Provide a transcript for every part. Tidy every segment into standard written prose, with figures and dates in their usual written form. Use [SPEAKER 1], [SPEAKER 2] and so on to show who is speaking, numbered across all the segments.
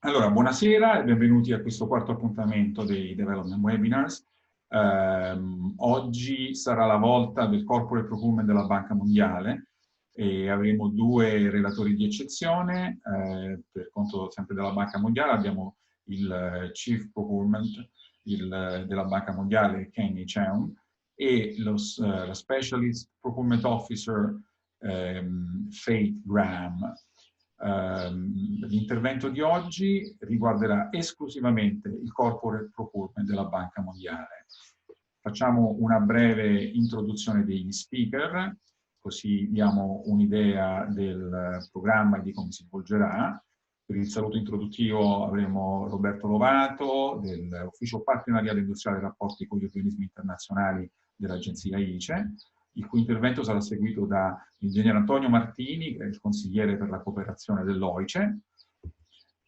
[SPEAKER 1] Allora, buonasera e benvenuti a questo quarto appuntamento dei Development Webinars. Oggi sarà la volta del Corporate Procurement della Banca Mondiale e avremo due relatori di eccezione. Per conto sempre della Banca Mondiale abbiamo il Chief Procurement della Banca Mondiale, Kenny Cheung, e la Specialist Procurement Officer, Faith Graham. L'intervento di oggi riguarderà esclusivamente il corporate procurement della Banca Mondiale. Facciamo una breve introduzione degli speaker, così diamo un'idea del programma e di come si svolgerà. Per il saluto introduttivo avremo Roberto Lovato dell'Ufficio Partenariato Industriale e Rapporti con gli Organismi Internazionali dell'Agenzia ICE, il cui intervento sarà seguito dall'ingegner Antonio Martini, che è il consigliere per la cooperazione dell'OICE.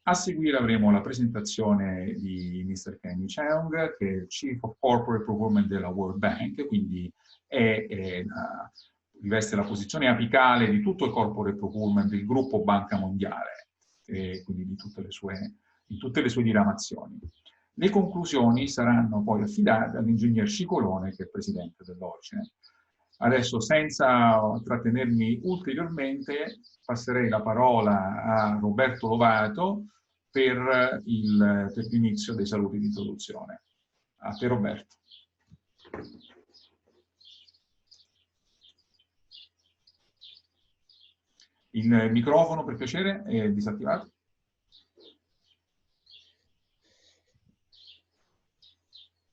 [SPEAKER 1] A seguire avremo la presentazione di Mr. Kenny Cheung, che è il Chief of Corporate Procurement della World Bank, quindi riveste la posizione apicale di tutto il corporate procurement del gruppo Banca Mondiale, quindi di tutte le sue diramazioni. Le conclusioni saranno poi affidate all'ingegner Scicolone, che è presidente dell'OICE. Adesso, senza trattenermi ulteriormente, passerei la parola a Roberto Lovato per l'inizio dei saluti di introduzione. A te, Roberto. Il microfono, per piacere, è disattivato.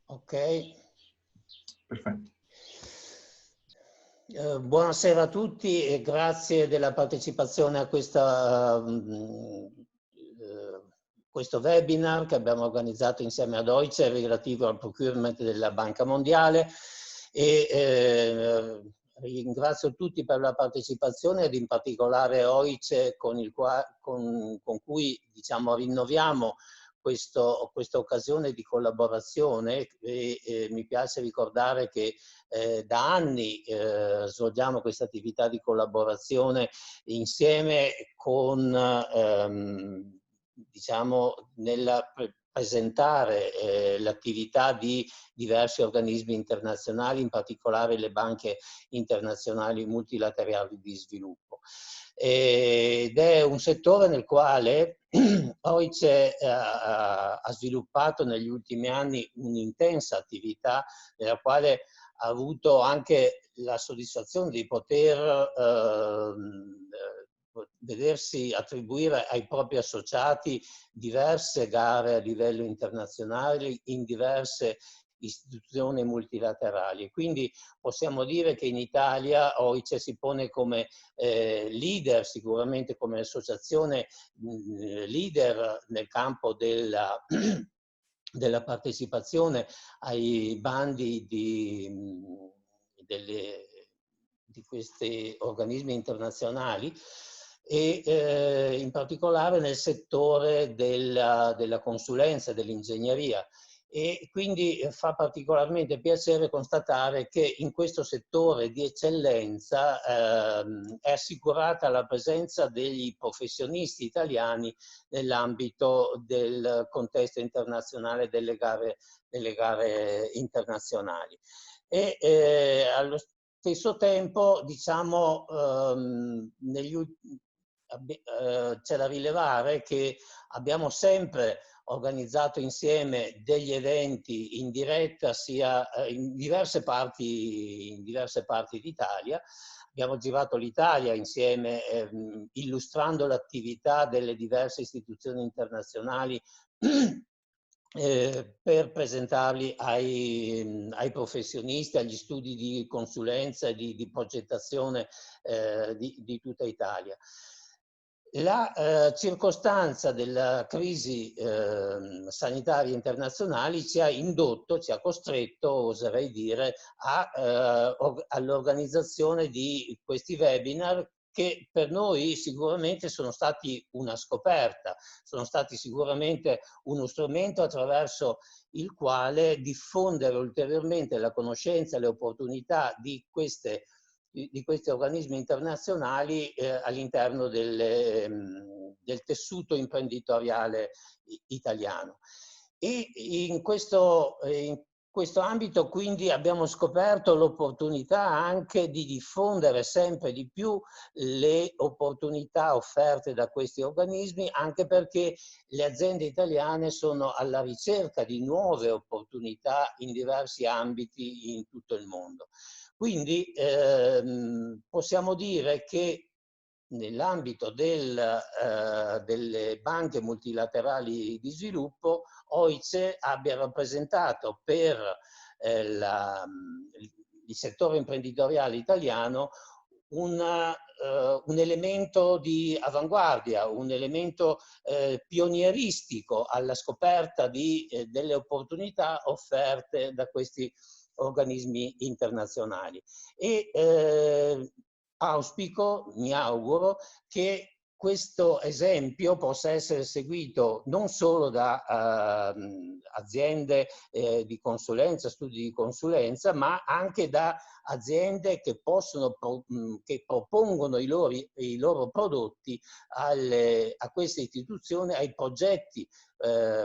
[SPEAKER 2] Ok.
[SPEAKER 1] Perfetto.
[SPEAKER 2] Buonasera a tutti e grazie della partecipazione a questo webinar che abbiamo organizzato insieme ad OICE relativo al procurement della Banca Mondiale e ringrazio tutti per la partecipazione ed in particolare OICE con cui diciamo rinnoviamo questa occasione di collaborazione e mi piace ricordare che da anni svolgiamo questa attività di collaborazione insieme con, diciamo, nel presentare l'attività di diversi organismi internazionali, in particolare le banche internazionali multilaterali di sviluppo. Ed è un settore nel quale OICE ha sviluppato negli ultimi anni un'intensa attività nella quale ha avuto anche la soddisfazione di poter vedersi attribuire ai propri associati diverse gare a livello internazionale in diverse istituzioni multilaterali. Quindi possiamo dire che in Italia OICE si pone come leader, sicuramente come associazione leader nel campo della partecipazione ai bandi di questi organismi internazionali e in particolare nel settore della consulenza e dell'ingegneria. E quindi fa particolarmente piacere constatare che in questo settore di eccellenza è assicurata la presenza degli professionisti italiani nell'ambito del contesto internazionale delle gare internazionali. E allo stesso tempo, diciamo, c'è da rilevare che abbiamo sempre organizzato insieme degli eventi in diretta sia in diverse parti d'Italia. Abbiamo girato l'Italia insieme illustrando l'attività delle diverse istituzioni internazionali per presentarli ai professionisti, agli studi di consulenza e di progettazione di tutta Italia. La circostanza della crisi sanitaria internazionale ci ha indotto, ci ha costretto, oserei dire, all'organizzazione di questi webinar che per noi sicuramente sono stati una scoperta, sono stati sicuramente uno strumento attraverso il quale diffondere ulteriormente la conoscenza e le opportunità di queste di questi organismi internazionali all'interno del tessuto imprenditoriale italiano. E in questo ambito quindi abbiamo scoperto l'opportunità anche di diffondere sempre di più le opportunità offerte da questi organismi, anche perché le aziende italiane sono alla ricerca di nuove opportunità in diversi ambiti in tutto il mondo. Quindi possiamo dire che nell'ambito delle banche multilaterali di sviluppo, OICE abbia rappresentato per il settore imprenditoriale italiano un elemento di avanguardia, un elemento pionieristico alla scoperta delle opportunità offerte da questi organismi internazionali. E mi auguro che questo esempio possa essere seguito non solo da aziende di consulenza, studi di consulenza, ma anche da aziende che propongono i loro prodotti a queste istituzioni, ai progetti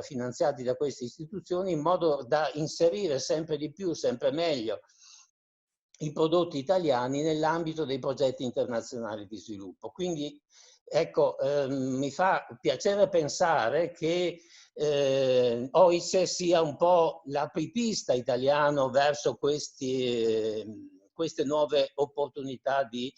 [SPEAKER 2] finanziati da queste istituzioni, in modo da inserire sempre di più, sempre meglio i prodotti italiani nell'ambito dei progetti internazionali di sviluppo. Quindi ecco, mi fa piacere pensare che OICE sia un po' l'apripista italiano verso queste nuove opportunità di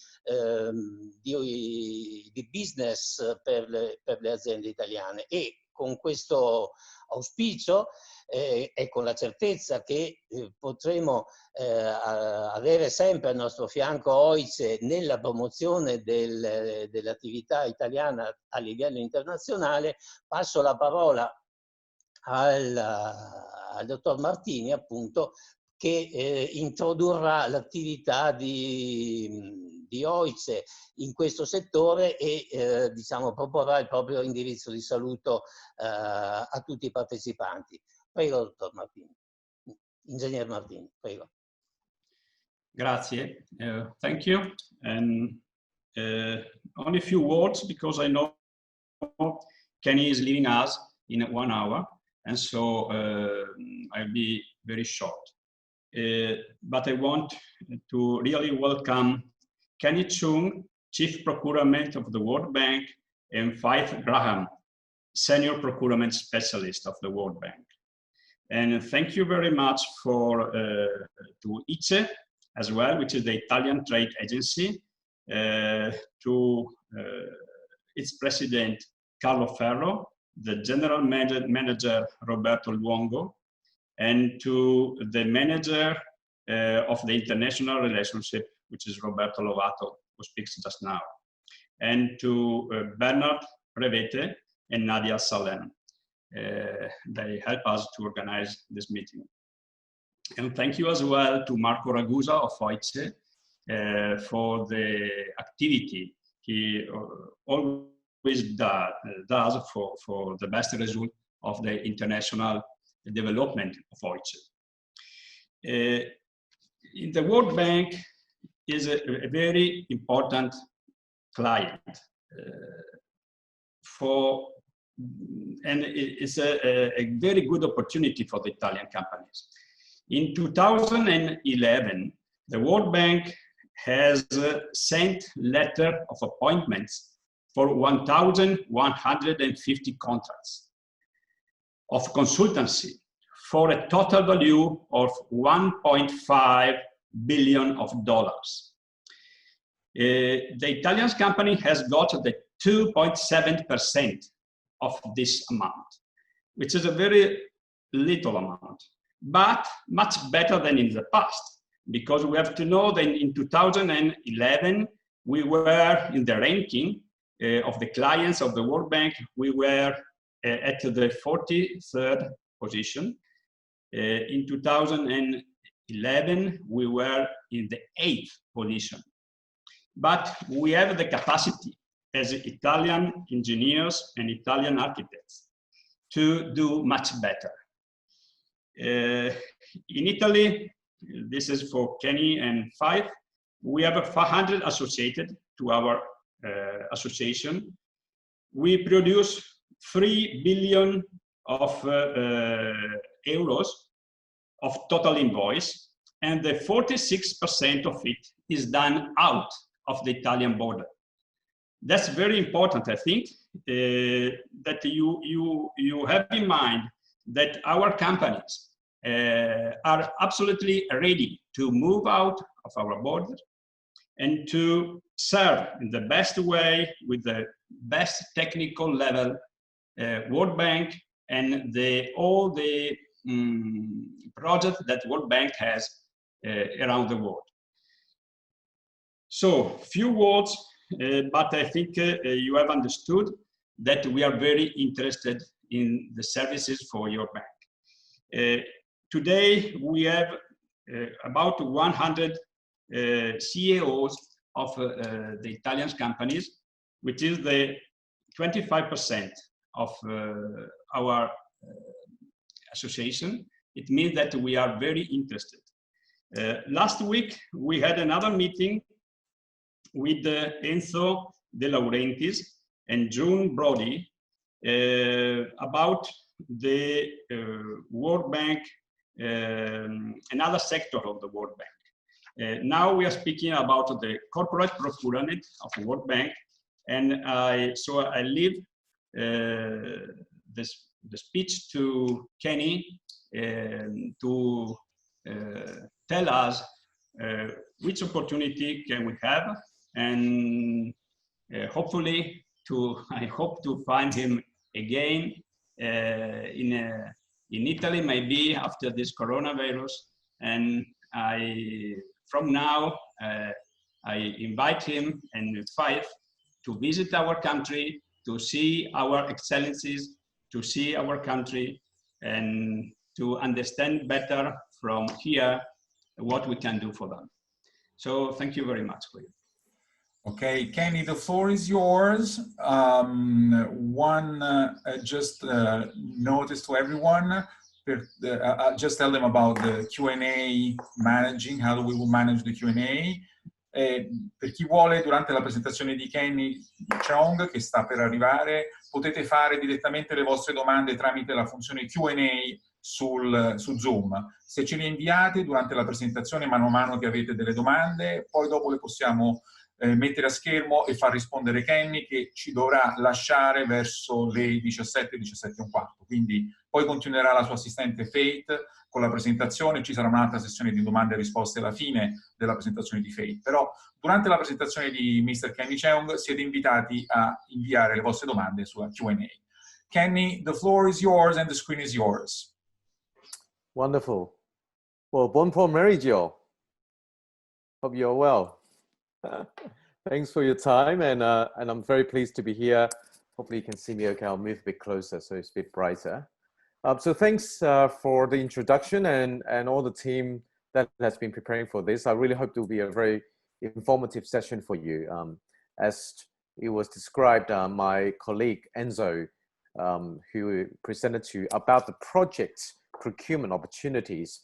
[SPEAKER 2] business per le aziende italiane. E con questo auspicio e con la certezza che potremo avere sempre al nostro fianco OICE nella promozione dell'attività italiana a livello internazionale, passo la parola al dottor Martini, appunto, che introdurrà l'attività di OICE in questo settore e diciamo, proporrà il proprio indirizzo di saluto a tutti i partecipanti. Prego, dottor Martini. Ingegner Martini, prego.
[SPEAKER 3] Grazie. Thank you. And only a few words, because I know Kenny is leaving us in 1 hour, and so I'll be very short. But I want to really welcome Kenny Chung, Chief Procurement of the World Bank, and Faith Graham, Senior Procurement Specialist of the World Bank. And thank you very much to ICE as well, which is the Italian trade agency, to its president, Carlo Ferro, the general manager, Roberto Luongo, and to the manager of the international relationship, which is Roberto Lovato, who speaks just now, and to Bernard Revete and Nadia Salem. They help us to organize this meeting. And thank you as well to Marco Ragusa of OICE for the activity he always does for the best result of the international development of OICE. In the World Bank is a very important client and it's a very good opportunity for the Italian companies. In 2011, the World Bank has sent letter of appointments for 1,150 contracts of consultancy for a total value of $1.5 billion. The Italian company has got the 2.7% of this amount, which is a very little amount, but much better than in the past, because we have to know that in 2011, we were in the ranking of the clients of the World Bank, we were at the 43rd position. In 2011, we were in the 8th position. But we have the capacity as Italian engineers and Italian architects to do much better. In Italy, this is for Kenny and Faith, We have 500 associated to our association. We produce 3 billion of euros of total invoice, and the 46% of it is done out of the Italian border. That's very important, I think, that you have in mind that our companies are absolutely ready to move out of our border and to serve in the best way with the best technical level World Bank and all the projects that World Bank has around the world. So, few words, but I think you have understood that we are very interested in the services for your bank. Today, we have about 100 CEOs of the Italian companies, which is the 25% of our association. It means that we are very interested. Last week, we had another meeting with Enzo De Laurentiis and June Brody about the World Bank, another sector of the World Bank. Now we are speaking about the corporate procurement of the World Bank, and so I leave the speech to Kenny to tell us which opportunity can we have, and hopefully I hope to find him again in Italy, maybe after this coronavirus. And from now, I invite him and Fife to visit our country, to see our excellencies, to see our country, and to understand better from here what we can do for them. So thank you very much for you.
[SPEAKER 1] Okay, Kenny, the floor is yours. Just notice to everyone, just tell them about the Q&A managing, how we will manage the Q&A. Per chi vuole, durante la presentazione di Kenny Cheong, che sta per arrivare, potete fare direttamente le vostre domande tramite la funzione Q&A su Zoom. Se ce le inviate durante la presentazione, mano a mano che avete delle domande, poi dopo le possiamo mettere a schermo e far rispondere Kenny, che ci dovrà lasciare verso le 17, 17:15. Quindi poi continuerà la sua assistente Faith con la presentazione, ci sarà un'altra sessione di domande e risposte alla fine della presentazione di Faith. Però durante la presentazione di Mr. Kenny Cheong siete invitati a inviare le vostre domande sulla Q&A. Kenny, the floor is yours and the screen is yours.
[SPEAKER 4] Wonderful. Well, buon pomeriggio. Hope you're well. Thanks for your time, and I'm very pleased to be here. Hopefully you can see me okay. I'll move a bit closer so it's a bit brighter. So thanks for the introduction and all the team that has been preparing for this. I really hope it will be a very informative session for you. As it was described, my colleague Enzo, who presented to you about the project procurement opportunities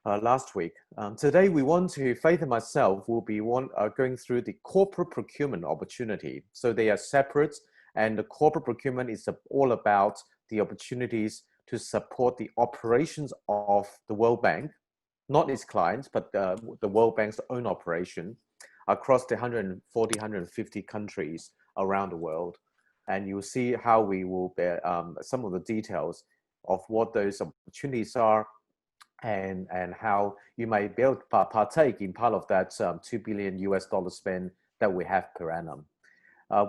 [SPEAKER 4] last week. Today, we want to, Faith and myself will be going through the corporate procurement opportunity. So they are separate, and the corporate procurement is all about the opportunities to support the operations of the World Bank, not its clients, but the World Bank's own operation across the 140, 150 countries around the world. And you'll see how we will bear some of the details of what those opportunities are, and how you may be able to partake in part of that $2 billion spend that we have per annum.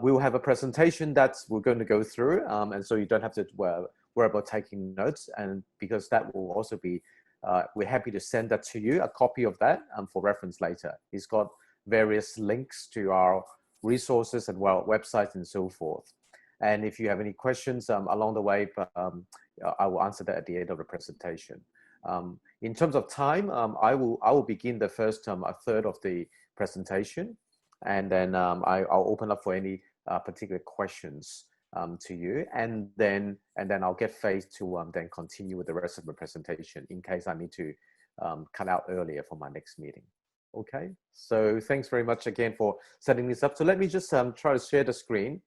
[SPEAKER 4] We will have a presentation that we're going to go through, and so you don't have to worry about taking notes, and because that will also be, we're happy to send that to you, a copy of that for reference later. It's got various links to our resources and websites and so forth. And if you have any questions along the way, I will answer that at the end of the presentation. In terms of time, I will begin the first a third of the presentation, and then I'll open up for any particular questions to you, and then I'll get Faith to then continue with the rest of the presentation in case I need to cut out earlier for my next meeting. Okay, so thanks very much again for setting this up. So let me just try to share the screen,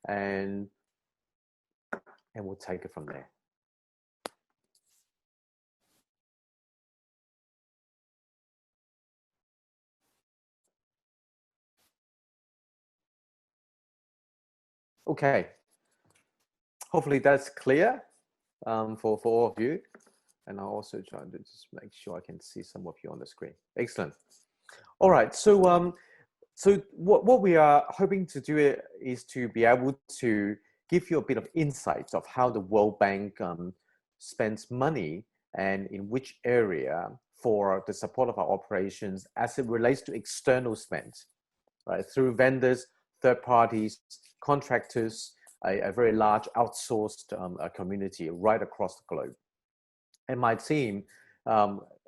[SPEAKER 4] and we'll take it from there. Okay, hopefully that's clear for all of you. And I'll also try to just make sure I can see some of you on the screen. Excellent. All right, so so what we are hoping to do is to be able to give you a bit of insights of how the World Bank spends money and in which area for the support of our operations as it relates to external spend, right? Through vendors, third parties, contractors, a very large outsourced community right across the globe. And my team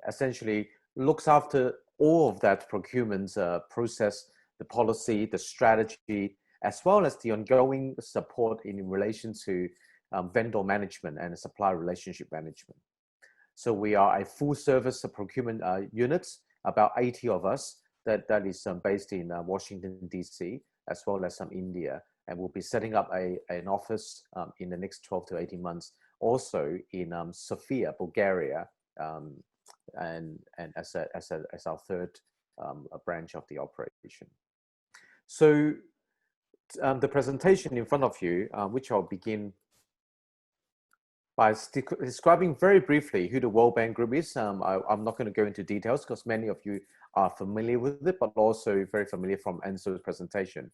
[SPEAKER 4] essentially looks after all of that procurement process, the policy, the strategy, as well as the ongoing support in relation to vendor management and supply relationship management. So we are a full service procurement unit, about 80 of us, that is based in Washington, DC, as well as India. And we'll be setting up an office in the next 12 to 18 months, also in Sofia, Bulgaria, and as our third branch of the operation. So the presentation in front of you, which I'll begin by describing very briefly who the World Bank Group is. I'm not going to go into details because many of you are familiar with it, but also very familiar from Enzo's presentation.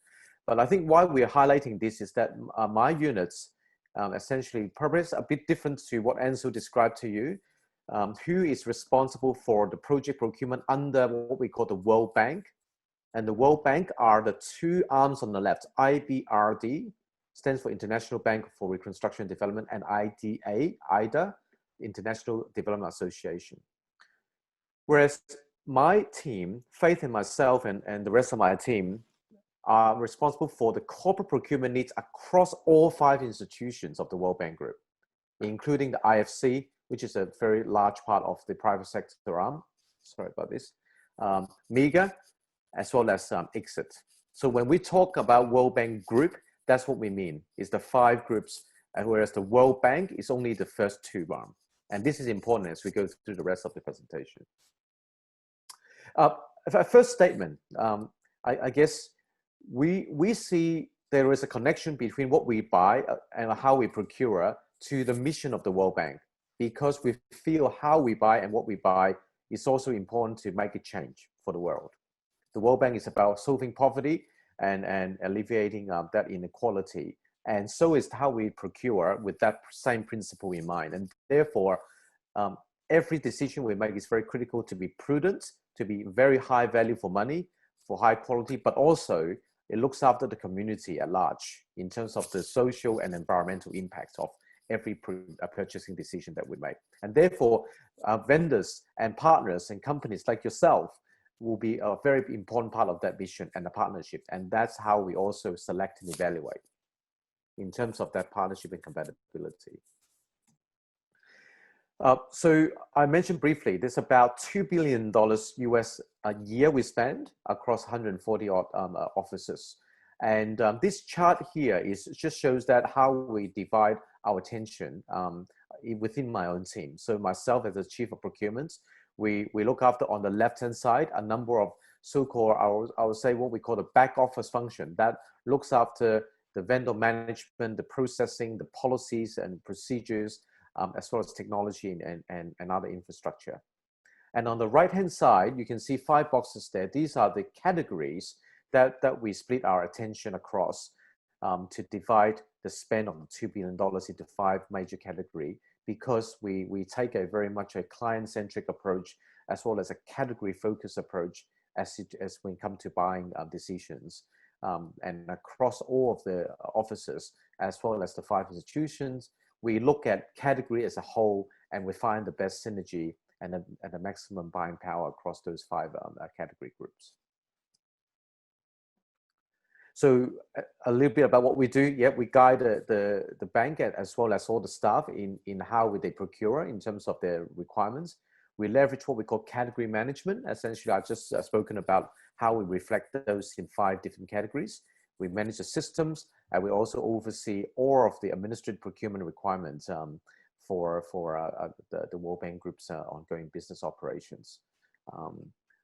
[SPEAKER 4] But I think why we're highlighting this is that my units essentially purpose a bit different to what Enzo described to you, who is responsible for the project procurement under what we call the World Bank. And the World Bank are the two arms on the left, IBRD, stands for International Bank for Reconstruction and Development, and IDA, International Development Association. Whereas my team, Faith and myself and the rest of my team, are responsible for the corporate procurement needs across all 5 institutions of the World Bank Group, including the IFC, which is a very large part of the private sector arm. Sorry about this. MEGA, as well as ICSID. So when we talk about World Bank Group, that's what we mean, is the 5 groups, whereas the World Bank is only the first 2 arms. And this is important as we go through the rest of the presentation. First statement, I guess we see there is a connection between what we buy and how we procure to the mission of the World Bank, because we feel how we buy and what we buy is also important to make a change for the world. The World Bank is about solving poverty and alleviating that inequality. And so is how we procure with that same principle in mind. And therefore, every decision we make is very critical to be prudent, to be very high value for money, for high quality, but also it looks after the community at large in terms of the social and environmental impact of every purchasing decision that we make. And therefore, vendors and partners and companies like yourself will be a very important part of that vision and the partnership. And that's how we also select and evaluate in terms of that partnership and compatibility. So I mentioned briefly, there's about $2 billion US a year we spend across 140 odd offices. And this chart here just shows that how we divide our attention within my own team. So myself as the Chief of Procurement, we look after on the left-hand side a number of so-called, I would say what we call the back office function that looks after the vendor management, the processing, the policies and procedures, as well as technology and other infrastructure. And on the right-hand side, you can see 5 boxes there. These are the categories that we split our attention across to divide the spend of the $2 billion into 5 major categories, because we take a very much a client-centric approach as well as a category-focused approach as we come to buying decisions. And across all of the offices, as well as the 5 institutions, we look at category as a whole and we find the best synergy and the maximum buying power across those 5 category groups. So a little bit about what we do. Yeah, we guide the bank as well as all the staff in how they procure in terms of their requirements. We leverage what we call category management. Essentially, I've just spoken about how we reflect those in 5 different categories. We manage the systems, and we also oversee all of the administrative procurement requirements for the World Bank Group's ongoing business operations.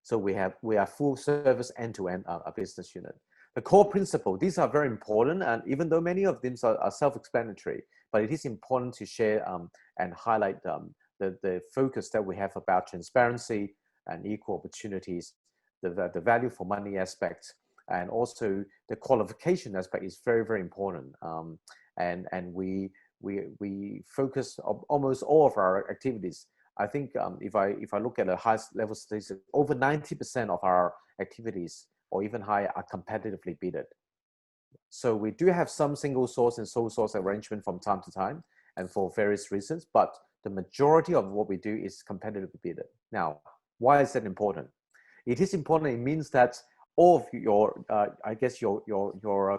[SPEAKER 4] So we are full service end-to-end a business unit. The core principle, these are very important, and even though many of them are self-explanatory, but it is important to share and highlight the focus that we have about transparency and equal opportunities, the value for money aspect, and also the qualification aspect is very, very important. And we focus on almost all of our activities. I think if I look at a high level statistic, over 90% of our activities or even higher are competitively bidded. So we do have some single source and sole source arrangement from time to time and for various reasons, but the majority of what we do is competitively bidded. Now, why is that important? It is important. It means that all of your, I guess your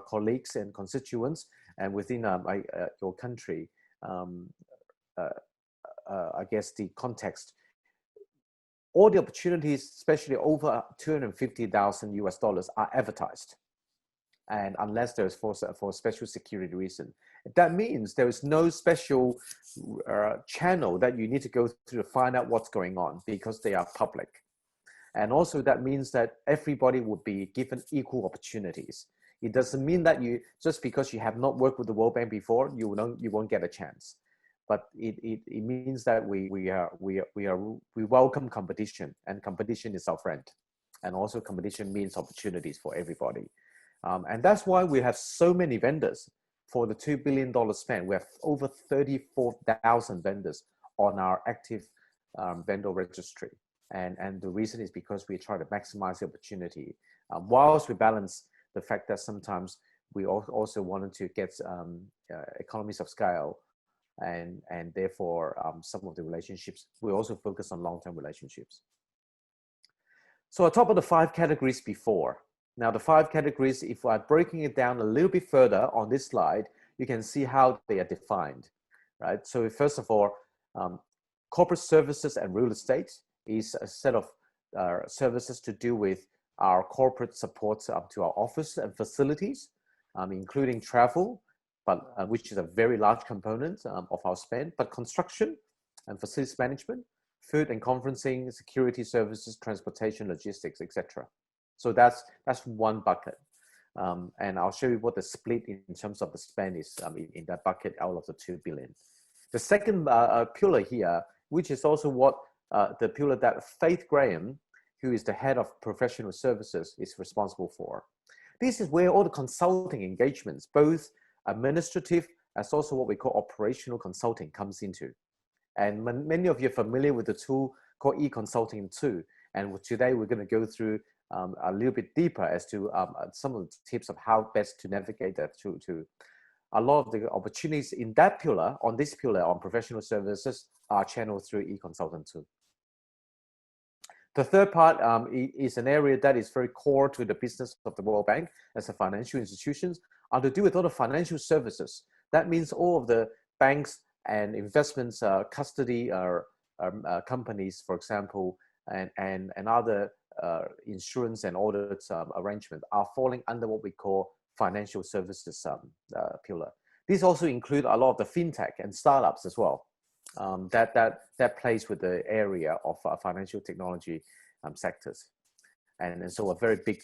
[SPEAKER 4] colleagues and constituents and within your country, I guess the context, all the opportunities, especially over $250,000 US, are advertised. And unless there's for a special security reason, that means there is no special channel that you need to go through to find out what's going on because they are public. And also that means that everybody would be given equal opportunities. It doesn't mean that you, just because you have not worked with the World Bank before, you won't get a chance. But it means that we welcome competition, and competition is our friend. And also competition means opportunities for everybody. And that's why we have so many vendors. For the $2 billion spend, we have over 34,000 vendors on our active vendor registry. And the reason is because we try to maximize the opportunity, whilst we balance the fact that sometimes we also wanted to get economies of scale, and therefore some of the relationships, we also focus on long-term relationships. So on top of the 5 categories before, now the 5 categories, if I'm breaking it down a little bit further on this slide, you can see how they are defined, right? So first of all, corporate services and real estate is a set of services to do with our corporate support to our office and facilities, including travel, but which is a very large component of our spend, but construction and facilities management, food and conferencing, security services, transportation, logistics, etc. So that's one bucket. And I'll show you what the split in terms of the spend is in that bucket out of the 2 billion. The second pillar here, which is also what the pillar that Faith Graham, who is the head of professional services, is responsible for. This is where all the consulting engagements, both administrative as also what we call operational consulting, comes into. And many of you are familiar with the tool called e-consulting too. And today we're going to go through a little bit deeper as to some of the tips of how best to navigate that to a lot of the opportunities in that pillar, on this pillar on professional services, are channeled through e-consultant too. The third part is an area that is very core to the business of the World Bank as a financial institutions, are to do with all the financial services. That means all of the banks and investments, custody companies, for example, and other insurance and audit arrangements are falling under what we call financial services pillar. These also include a lot of the fintech and startups as well. That plays with the area of financial technology sectors. And so a very big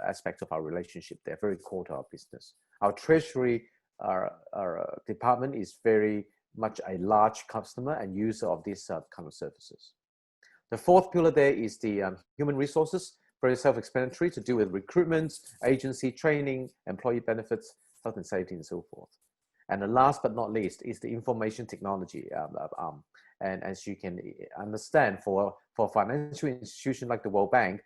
[SPEAKER 4] aspect of our relationship, they're very core to our business. Our treasury our department is very much a large customer and user of these kind of services. The fourth pillar there is the human resources, very self-explanatory, to do with recruitment, agency training, employee benefits, health and safety, and so forth. And the last but not least is the information technology. And as you can understand, for a financial institution like the World Bank,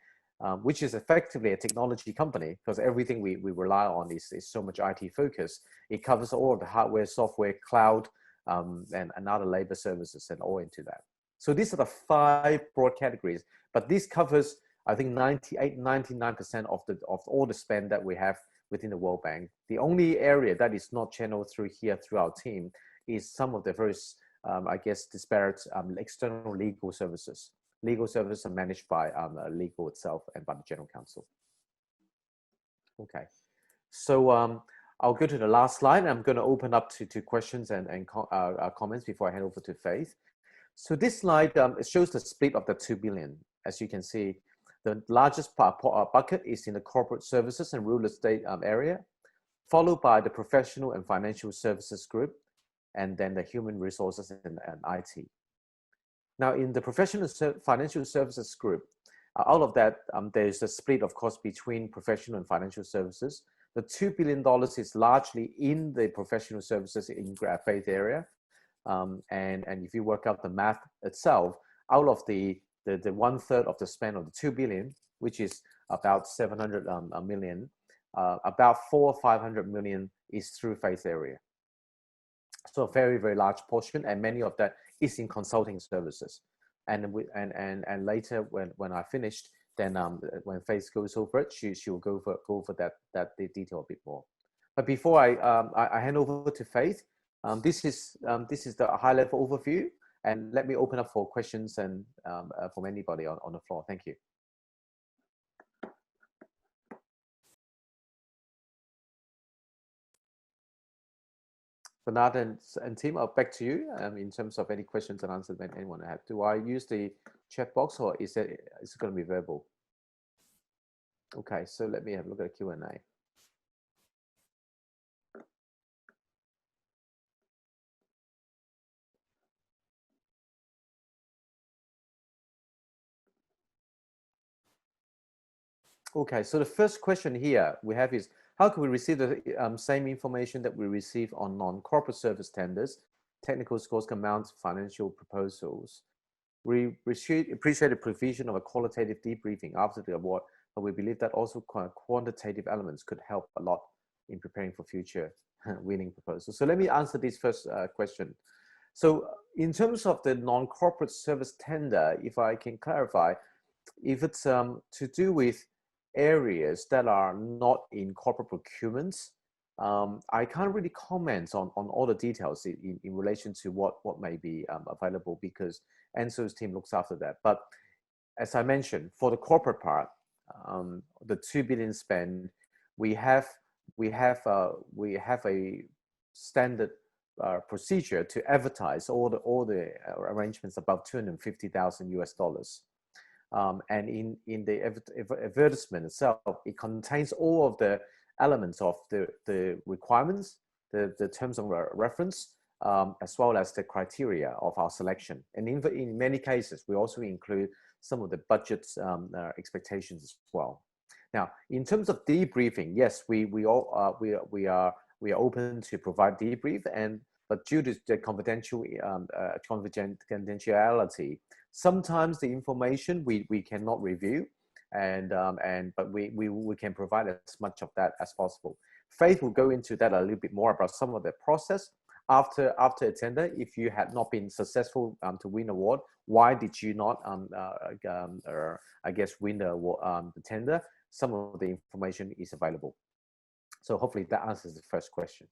[SPEAKER 4] which is effectively a technology company, because everything we rely on is so much IT focused, it covers all of the hardware, software, cloud, and other labor services and all into that. So these are the 5 broad categories, but this covers, I think, 99% of all the spend that we have within the World Bank. The only area that is not channeled through here through our team is some of the very, I guess, disparate external legal services. legal services are managed by legal itself and by the general counsel. Okay, so I'll go to the last slide. I'm going to open up to questions and comments before I hand over to Faith. So this slide it shows the split of the 2 billion. As you can see, the largest bucket is in the corporate services and real estate area, followed by the professional and financial services group, and then the human resources and IT. Now, in the professional financial services group, out of that, there's a split, of course, between professional and financial services. The $2 billion is largely in the professional services in Faith area. And if you work out the math itself, out of the 1/3 of the spend of the 2 billion, which is about 700 million, about 400 or 500 million is through Faith area. So a very, very large portion, and many of that is in consulting services. And later when I finished, then when Faith goes over it, she will go over that detail a bit more. But before I hand over to Faith, this is the high-level overview, and let me open up for questions and from anybody on the floor. Thank you. Bernard and team, back to you in terms of any questions and answers that anyone had. Do I use the chat box, or is it going to be verbal? Okay, so let me have a look at the Q&A. Okay, so the first question here we have is, how can we receive the same information that we receive on non-corporate service tenders, technical scores, amounts, financial proposals? We appreciate the provision of a qualitative debriefing after the award, but we believe that also quantitative elements could help a lot in preparing for future winning proposals. So let me answer this first question. So in terms of the non-corporate service tender, if I can clarify, if it's to do with areas that are not in corporate procurements, I can't really comment on all the details in relation to what may be available, because Enzo's team looks after that. But as I mentioned, for the corporate part, the 2 billion spend, we have a standard procedure to advertise all the arrangements above $250,000 US. And in the advertisement itself, it contains all of the elements of the requirements, the terms of reference, as well as the criteria of our selection. And in many cases, we also include some of the budget's expectations as well. Now, in terms of debriefing, yes, we are open to provide debrief, but due to the confidentiality, sometimes the information we cannot review, but we can provide as much of that as possible. Faith will go into that a little bit more about some of the process after a tender. If you had not been successful to win award, why did you not I guess win the tender? Some of the information is available. So hopefully that answers the first question.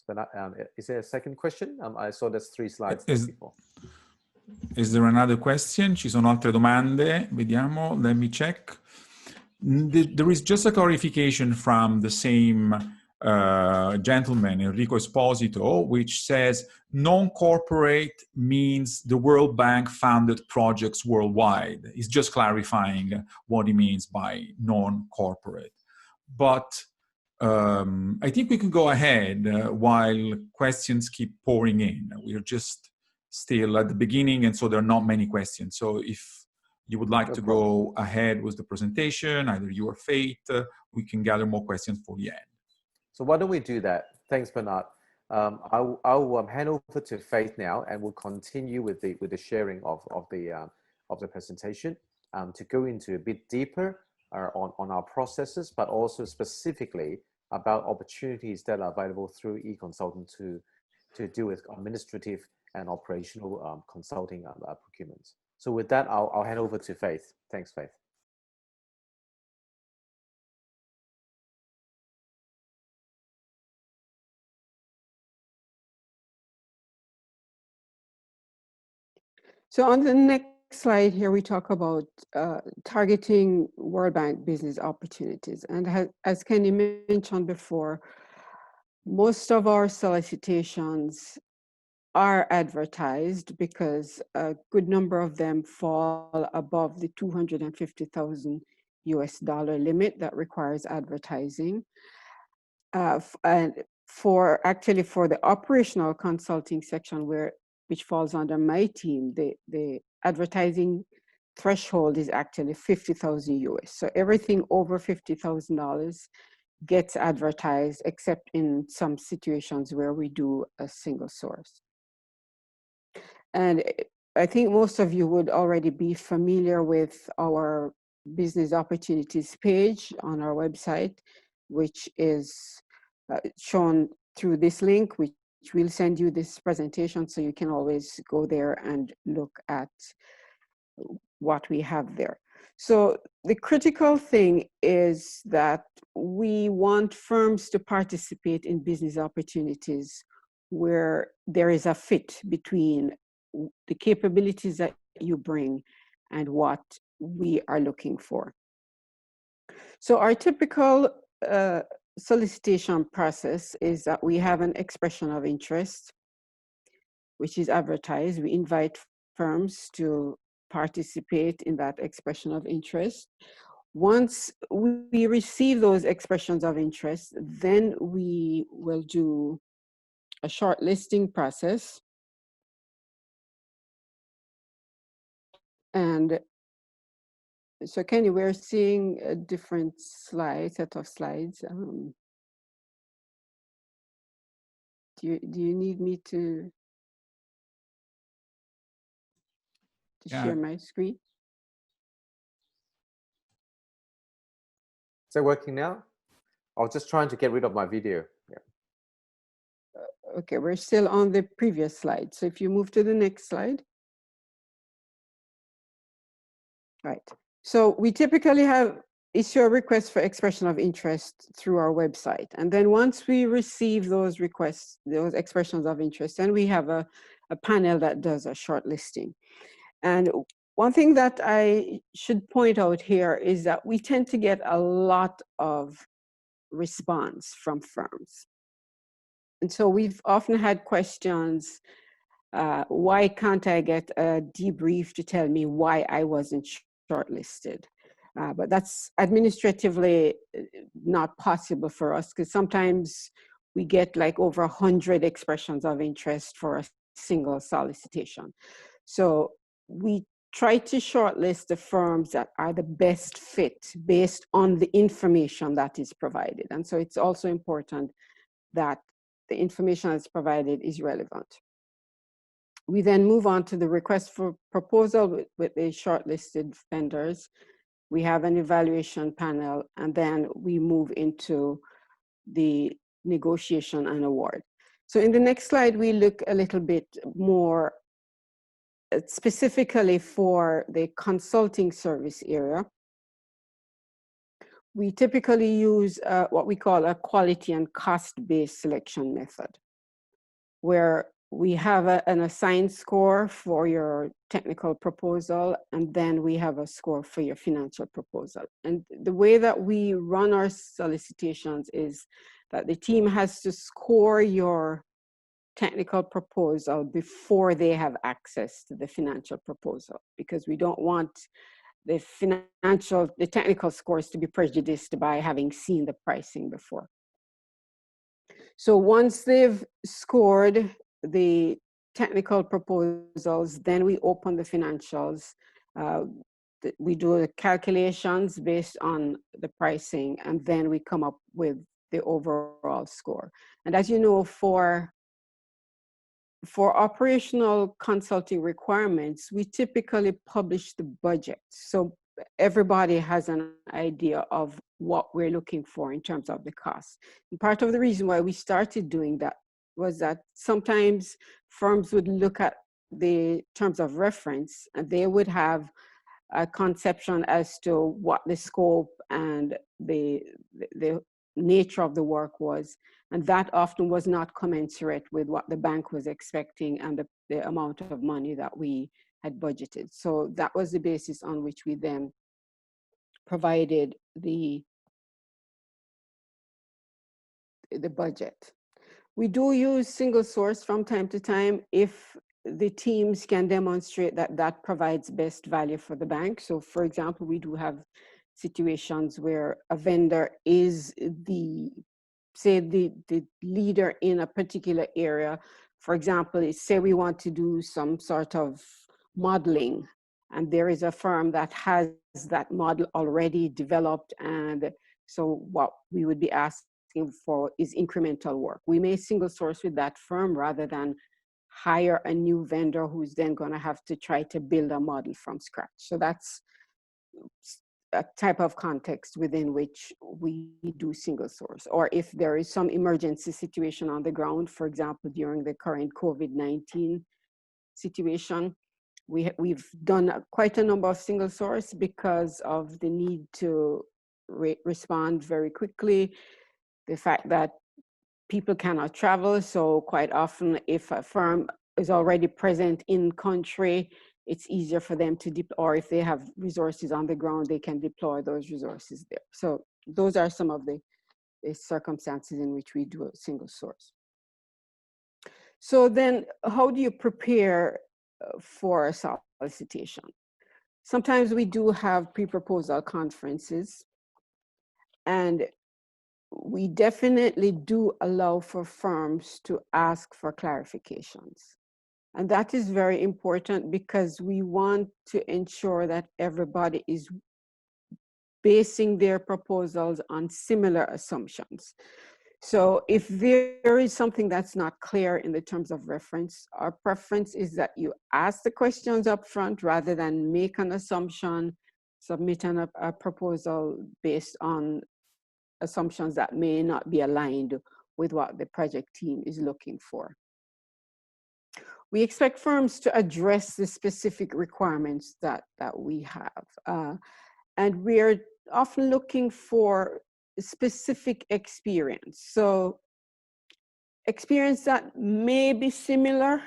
[SPEAKER 4] But is there a second question? I saw there's 3 slides before.
[SPEAKER 1] Is there another question? Ci sono altre domande? Vediamo, let me check. There is just a clarification from the same gentleman, Enrico Esposito, which says non-corporate means the World Bank funded projects worldwide. It's just clarifying what he means by non-corporate. But I think we can go ahead while questions keep pouring in. We're just still at the beginning, and so there are not many questions. So if you would like to go ahead with the presentation, either you or Faith, we can gather more questions for the end.
[SPEAKER 4] So why don't we do that? Thanks, Bernard. I'll hand over to Faith now, and we'll continue with the sharing of the presentation to go into a bit deeper on our processes, but also specifically about opportunities that are available through e-consultant to deal with administrative and operational consulting procurement. So with that, I'll hand over to Faith. Thanks, Faith.
[SPEAKER 5] So on the next slide here, we talk about targeting World Bank business opportunities. And as Kenny mentioned before, most of our solicitations are advertised because a good number of them fall above the $250,000 US limit that requires advertising. And for the operational consulting section, which falls under my team, the advertising threshold is actually 50,000 US. So everything over $50,000 gets advertised, except in some situations where we do a single source. And I think most of you would already be familiar with our business opportunities page on our website, which is shown through this link, which will send you this presentation, so you can always go there and look at what we have there. So the critical thing is that we want firms to participate in business opportunities where there is a fit between the capabilities that you bring and what we are looking for. So our typical solicitation process is that we have an expression of interest, which is advertised. We invite firms to participate in that expression of interest. Once we receive those expressions of interest, then we will do a shortlisting process. And so Kenny, we're seeing a different set of slides. Do you need me to share my screen?
[SPEAKER 4] Is that working now? I was just trying to get rid of my video. Yeah.
[SPEAKER 5] Okay, we're still on the previous slide. So if you move to the next slide. Right. So we typically issue a request for expression of interest through our website. And then once we receive those requests, those expressions of interest, then we have a panel that does a shortlisting. And one thing that I should point out here is that we tend to get a lot of response from firms. And so we've often had questions, why can't I get a debrief to tell me why I wasn't shortlisted? But that's administratively not possible for us, because sometimes we get like over 100 expressions of interest for a single solicitation. So we try to shortlist the firms that are the best fit based on the information that is provided. And so it's also important that the information that's provided is relevant. We then move on to the request for proposal with the shortlisted vendors. We have an evaluation panel, and then we move into the negotiation and award. So in the next slide, we look a little bit more specifically for the consulting service area. We typically use what we call a quality and cost-based selection method, where we have an assigned score for your technical proposal, and then we have a score for your financial proposal. And the way that we run our solicitations is that the team has to score your technical proposal before they have access to the financial proposal, because we don't want the technical scores to be prejudiced by having seen the pricing before. So once they've scored the technical proposals, then we open the financials. We do the calculations based on the pricing, and then we come up with the overall score. And as you know, for operational consulting requirements, we typically publish the budget. So everybody has an idea of what we're looking for in terms of the cost. And part of the reason why we started doing that was that sometimes firms would look at the terms of reference and they would have a conception as to what the scope and the nature of the work was. And that often was not commensurate with what the bank was expecting and the amount of money that we had budgeted. So that was the basis on which we then provided the budget. We do use single source from time to time if the teams can demonstrate that that provides best value for the bank. So for example, we do have situations where a vendor is the leader in a particular area. For example, say we want to do some sort of modeling, and there is a firm that has that model already developed, and so what we would be asking for is incremental work. We may single source with that firm rather than hire a new vendor who's then going to have to try to build a model from scratch. So that's a type of context within which we do single source. Or if there is some emergency situation on the ground, for example, during the current COVID-19 situation, we've done quite a number of single source because of the need to respond very quickly. The fact that people cannot travel, so quite often if a firm is already present in country, it's easier for them to deploy, or if they have resources on the ground, they can deploy those resources there. So those are some of the circumstances in which we do a single source. So then how do you prepare for a solicitation? Sometimes we do have pre-proposal conferences, and we definitely do allow for firms to ask for clarifications. And that is very important because we want to ensure that everybody is basing their proposals on similar assumptions. So if there is something that's not clear in the terms of reference, our preference is that you ask the questions up front rather than make an assumption, submit a proposal based on assumptions that may not be aligned with what the project team is looking for. We expect firms to address the specific requirements that we have. And we're often looking for specific experience. So experience that may be similar.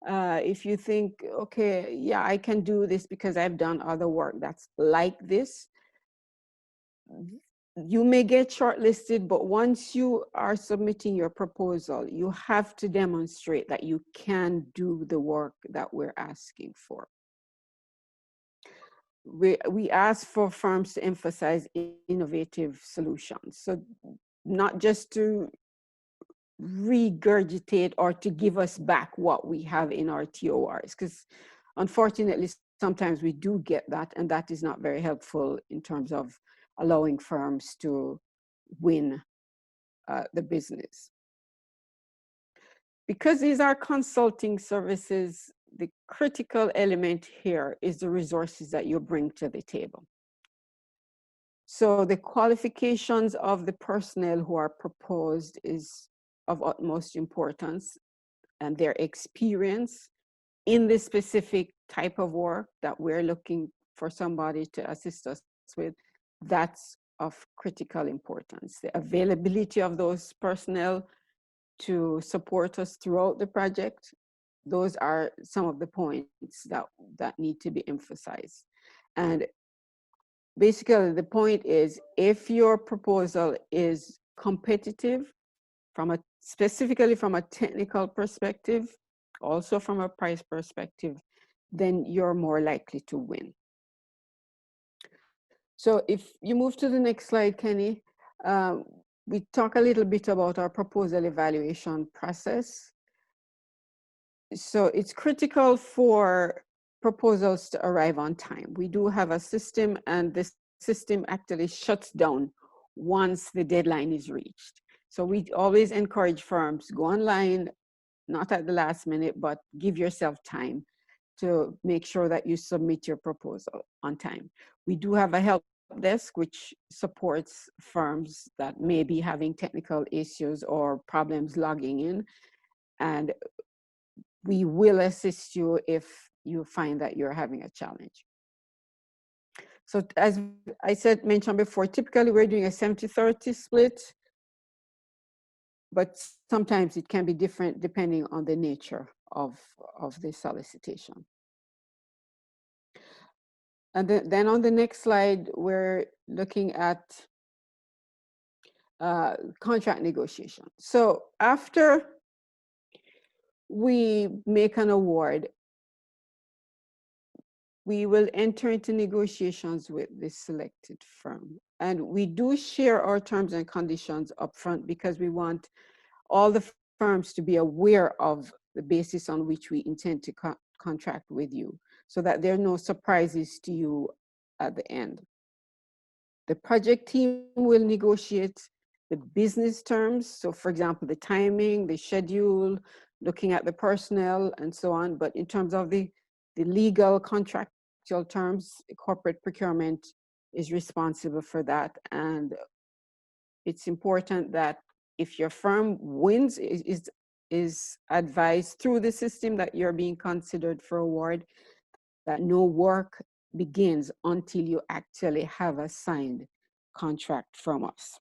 [SPEAKER 5] If you think, okay, yeah, I can do this because I've done other work that's like this, you may get shortlisted, but once you are submitting your proposal, you have to demonstrate that you can do the work that we're asking for. We ask for firms to emphasize innovative solutions. So not just to regurgitate or to give us back what we have in our TORs, because unfortunately, sometimes we do get that, and that is not very helpful in terms of allowing firms to win the business. Because these are consulting services, the critical element here is the resources that you bring to the table. So the qualifications of the personnel who are proposed is of utmost importance, and their experience in the specific type of work that we're looking for somebody to assist us with, that's of critical importance. The availability of those personnel to support us throughout the project, those are some of the points that need to be emphasized. And basically the point is, if your proposal is competitive specifically from a technical perspective, also from a price perspective, then you're more likely to win. So if you move to the next slide, Kenny, we talk a little bit about our proposal evaluation process. So it's critical for proposals to arrive on time. We do have a system, and this system actually shuts down once the deadline is reached. So we always encourage firms, go online, not at the last minute, but give yourself time to make sure that you submit your proposal on time. We do have a help desk which supports firms that may be having technical issues or problems logging in, and we will assist you if you find that you're having a challenge. So as I mentioned before, typically we're doing a 70-30 split, but sometimes it can be different depending on the nature of the solicitation. And then on the next slide, we're looking at contract negotiation. So after we make an award, we will enter into negotiations with the selected firm. And we do share our terms and conditions upfront because we want all the firms to be aware of the basis on which we intend to contract with you, so that there are no surprises to you at the end. The project team will negotiate the business terms. So for example, the timing, the schedule, looking at the personnel and so on. But in terms of the legal contractual terms, corporate procurement is responsible for that. And it's important that if your firm wins, is advised through the system that you're being considered for award, that no work begins until you actually have a signed contract from us.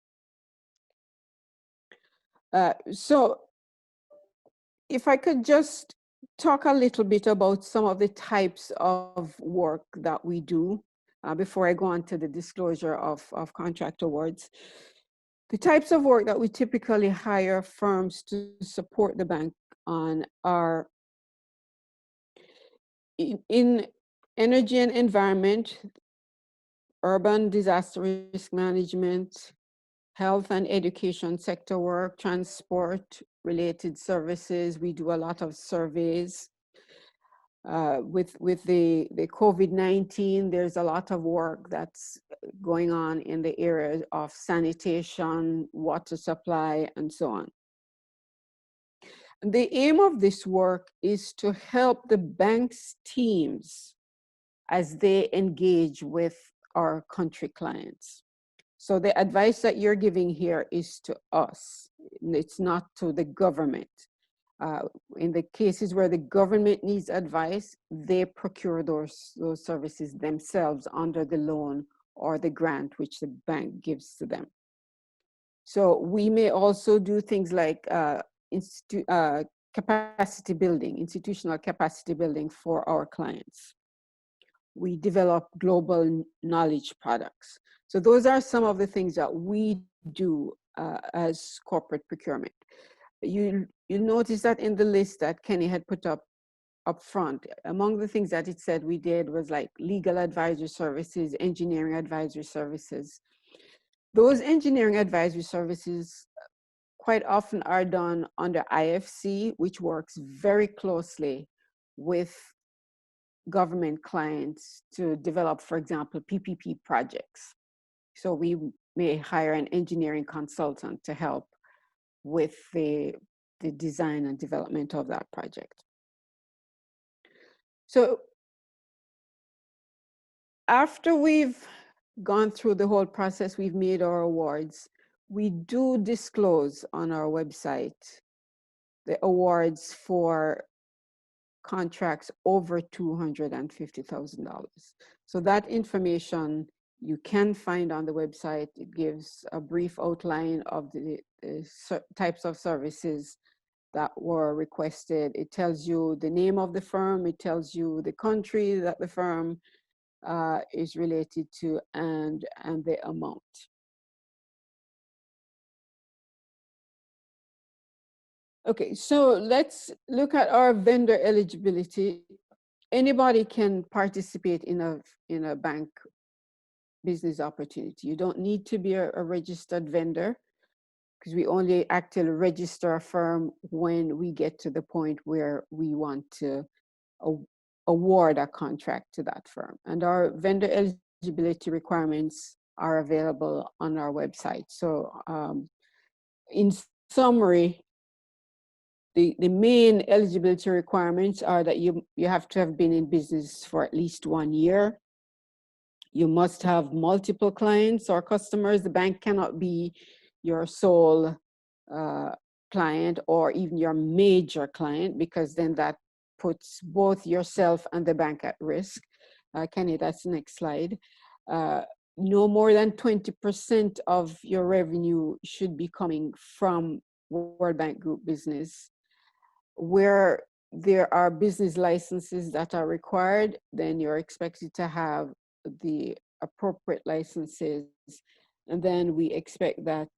[SPEAKER 5] So if I could just talk a little bit about some of the types of work that we do before I go on to the disclosure of contract awards. The types of work that we typically hire firms to support the bank on are in energy and environment, urban disaster risk management, health and education sector work, transport related services. We do a lot of surveys. With the COVID-19, there's a lot of work that's going on in the area of sanitation, water supply, and so on. The aim of this work is to help the bank's teams as they engage with our country clients. So the advice that you're giving here is to us. It's not to the government. In the cases where the government needs advice, they procure those services themselves under the loan or the grant which the bank gives to them. So we may also do things like capacity building, institutional capacity building for our clients. We develop global knowledge products. So those are some of the things that we do as corporate procurement. You'll notice that in the list that Kenny had put up front, among the things that it said we did was like legal advisory services, engineering advisory services. Those engineering advisory services quite often are done under IFC, which works very closely with government clients to develop, for example, PPP projects. So we may hire an engineering consultant to help with the design and development of that project. So after we've gone through the whole process, we've made our awards, we do disclose on our website the awards for contracts over $250,000. So that information you can find on the website. It gives a brief outline of the types of services that were requested. It tells you the name of the firm. It tells you the country that the firm is related to and the amount. Okay, so let's look at our vendor eligibility. Anybody can participate in a bank business opportunity. You don't need to be a registered vendor, because we only actually register a firm when we get to the point where we want to award a contract to that firm. And our vendor eligibility requirements are available on our website. So in summary, the main eligibility requirements are that you have to have been in business for at least 1 year. You must have multiple clients or customers. The bank cannot be your sole client or even your major client, because then that puts both yourself and the bank at risk. Kenny, that's the next slide. No more than 20% of your revenue should be coming from World Bank Group business. Where there are business licenses that are required, then you're expected to have the appropriate licenses, and then we expect that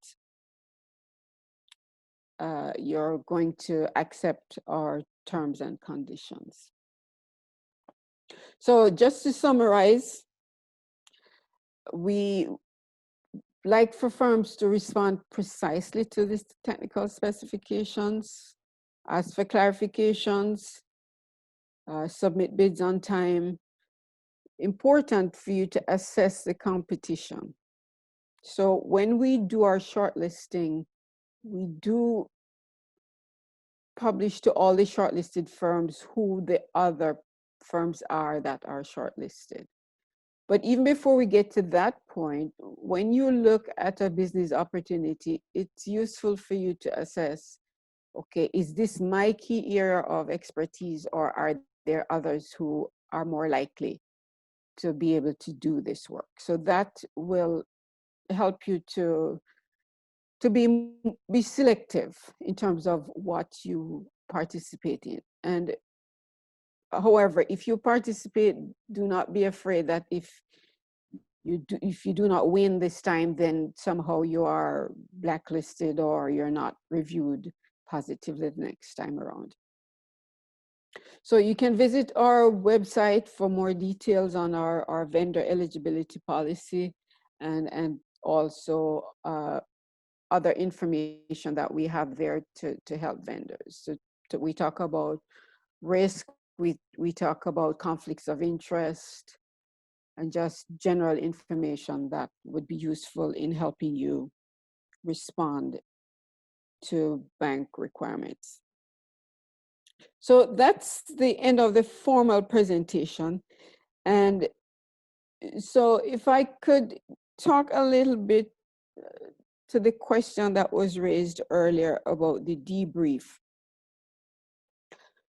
[SPEAKER 5] you're going to accept our terms and conditions. So just to summarize, we like for firms to respond precisely to these technical specifications, ask for clarifications, submit bids on time. Important for you to assess the competition. So when we do our shortlisting, we do publish to all the shortlisted firms who the other firms are that are shortlisted. But even before we get to that point, when you look at a business opportunity, it's useful for you to assess, okay, is this my key area of expertise, or are there others who are more likely to be able to do this work? So that will help you to be selective in terms of what you participate in. And however, if you participate, do not be afraid that if you do not win this time, then somehow you are blacklisted or you're not reviewed positively the next time around. So you can visit our website for more details on our vendor eligibility policy, and also other information that we have there to help vendors. So we talk about risk, we talk about conflicts of interest, and just general information that would be useful in helping you respond to bank requirements. So that's the end of the formal presentation. And so if I could talk a little bit to the question that was raised earlier about the debrief.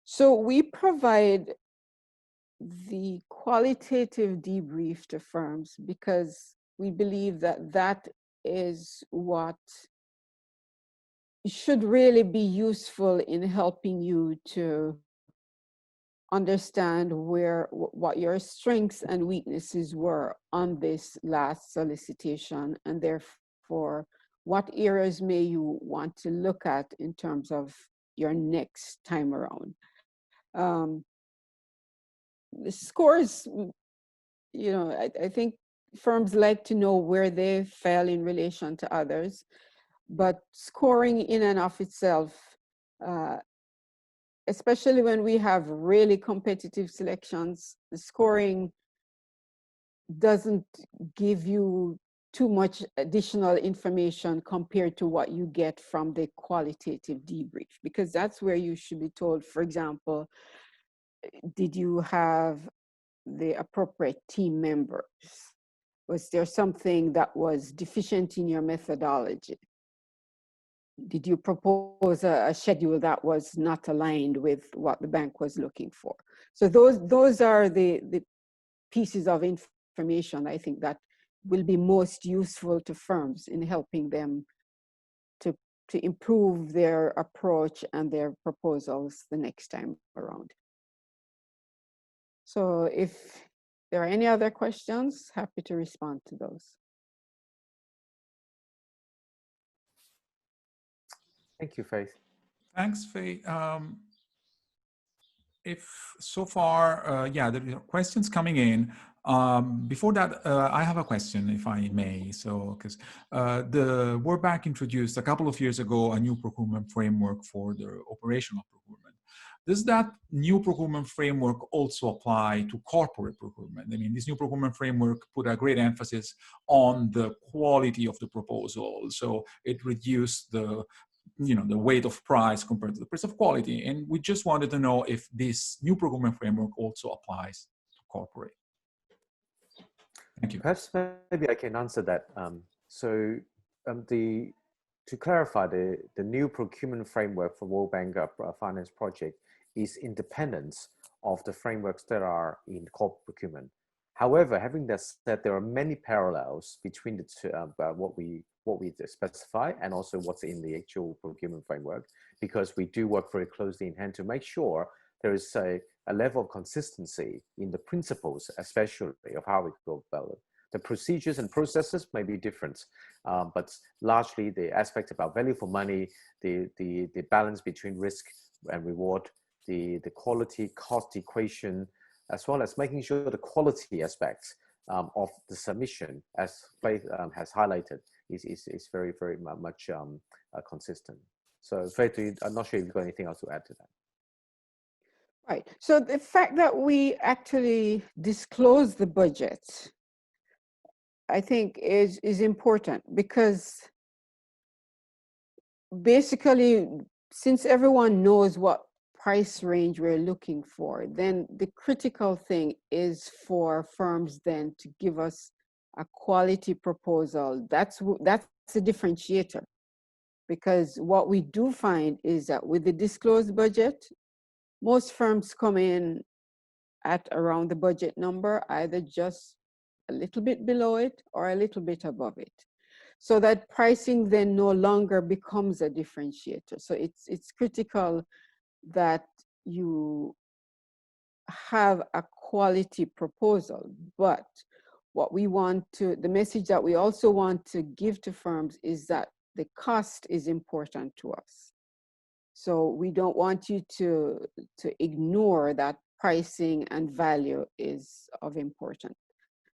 [SPEAKER 5] So we provide the qualitative debrief to firms because we believe that that is what should really be useful in helping you to understand what your strengths and weaknesses were on this last solicitation, and therefore what areas may you want to look at in terms of your next time around. The scores, you know, I think firms like to know where they fell in relation to others, but scoring in and of itself, especially when we have really competitive selections, the scoring doesn't give you too much additional information compared to what you get from the qualitative debrief, because that's where you should be told, for example, did you have the appropriate team members? Was there something that was deficient in your methodology? Did you propose a schedule that was not aligned with what the bank was looking for? So those are the pieces of information I think that will be most useful to firms in helping them to improve their approach and their proposals the next time around. So if there are any other questions, happy to respond to those.
[SPEAKER 4] Thank you, Faith.
[SPEAKER 1] Thanks, Faith. If so far, yeah, there are questions coming in. Before that, I have a question, if I may. So, because the World Bank introduced a couple of years ago a new procurement framework for the operational procurement. Does that new procurement framework also apply to corporate procurement? I mean, this new procurement framework put a great emphasis on the quality of the proposal. So it reduced the weight of price compared to the price of quality. And we just wanted to know if this new procurement framework also applies to corporate. Thank you.
[SPEAKER 4] Perhaps maybe I can answer that. To clarify, the new procurement framework for World Bank Finance Project is independent of the frameworks that are in corporate procurement. However, having that said, there are many parallels between the two, what we specify and also what's in the actual procurement framework, because we do work very closely in hand to make sure there is a level of consistency in the principles, especially of how we go about it. The procedures and processes may be different, but largely the aspect about value for money, the balance between risk and reward, the quality cost equation, as well as making sure the quality aspects of the submission, as Faith has highlighted, is very, very much consistent. So Faith, I'm not sure if you've got anything else to add to that.
[SPEAKER 5] Right. So the fact that we actually disclose the budget, I think is important, because basically, since everyone knows what price range we're looking for, then the critical thing is for firms then to give us a quality proposal. That's a differentiator, because what we do find is that with the disclosed budget, most firms come in at around the budget number, either just a little bit below it or a little bit above it. So that pricing then no longer becomes a differentiator. So it's critical that you have a quality proposal. But what we want to, the message that we also want to give to firms is that the cost is important to us. So we don't want you to ignore that pricing and value is of importance.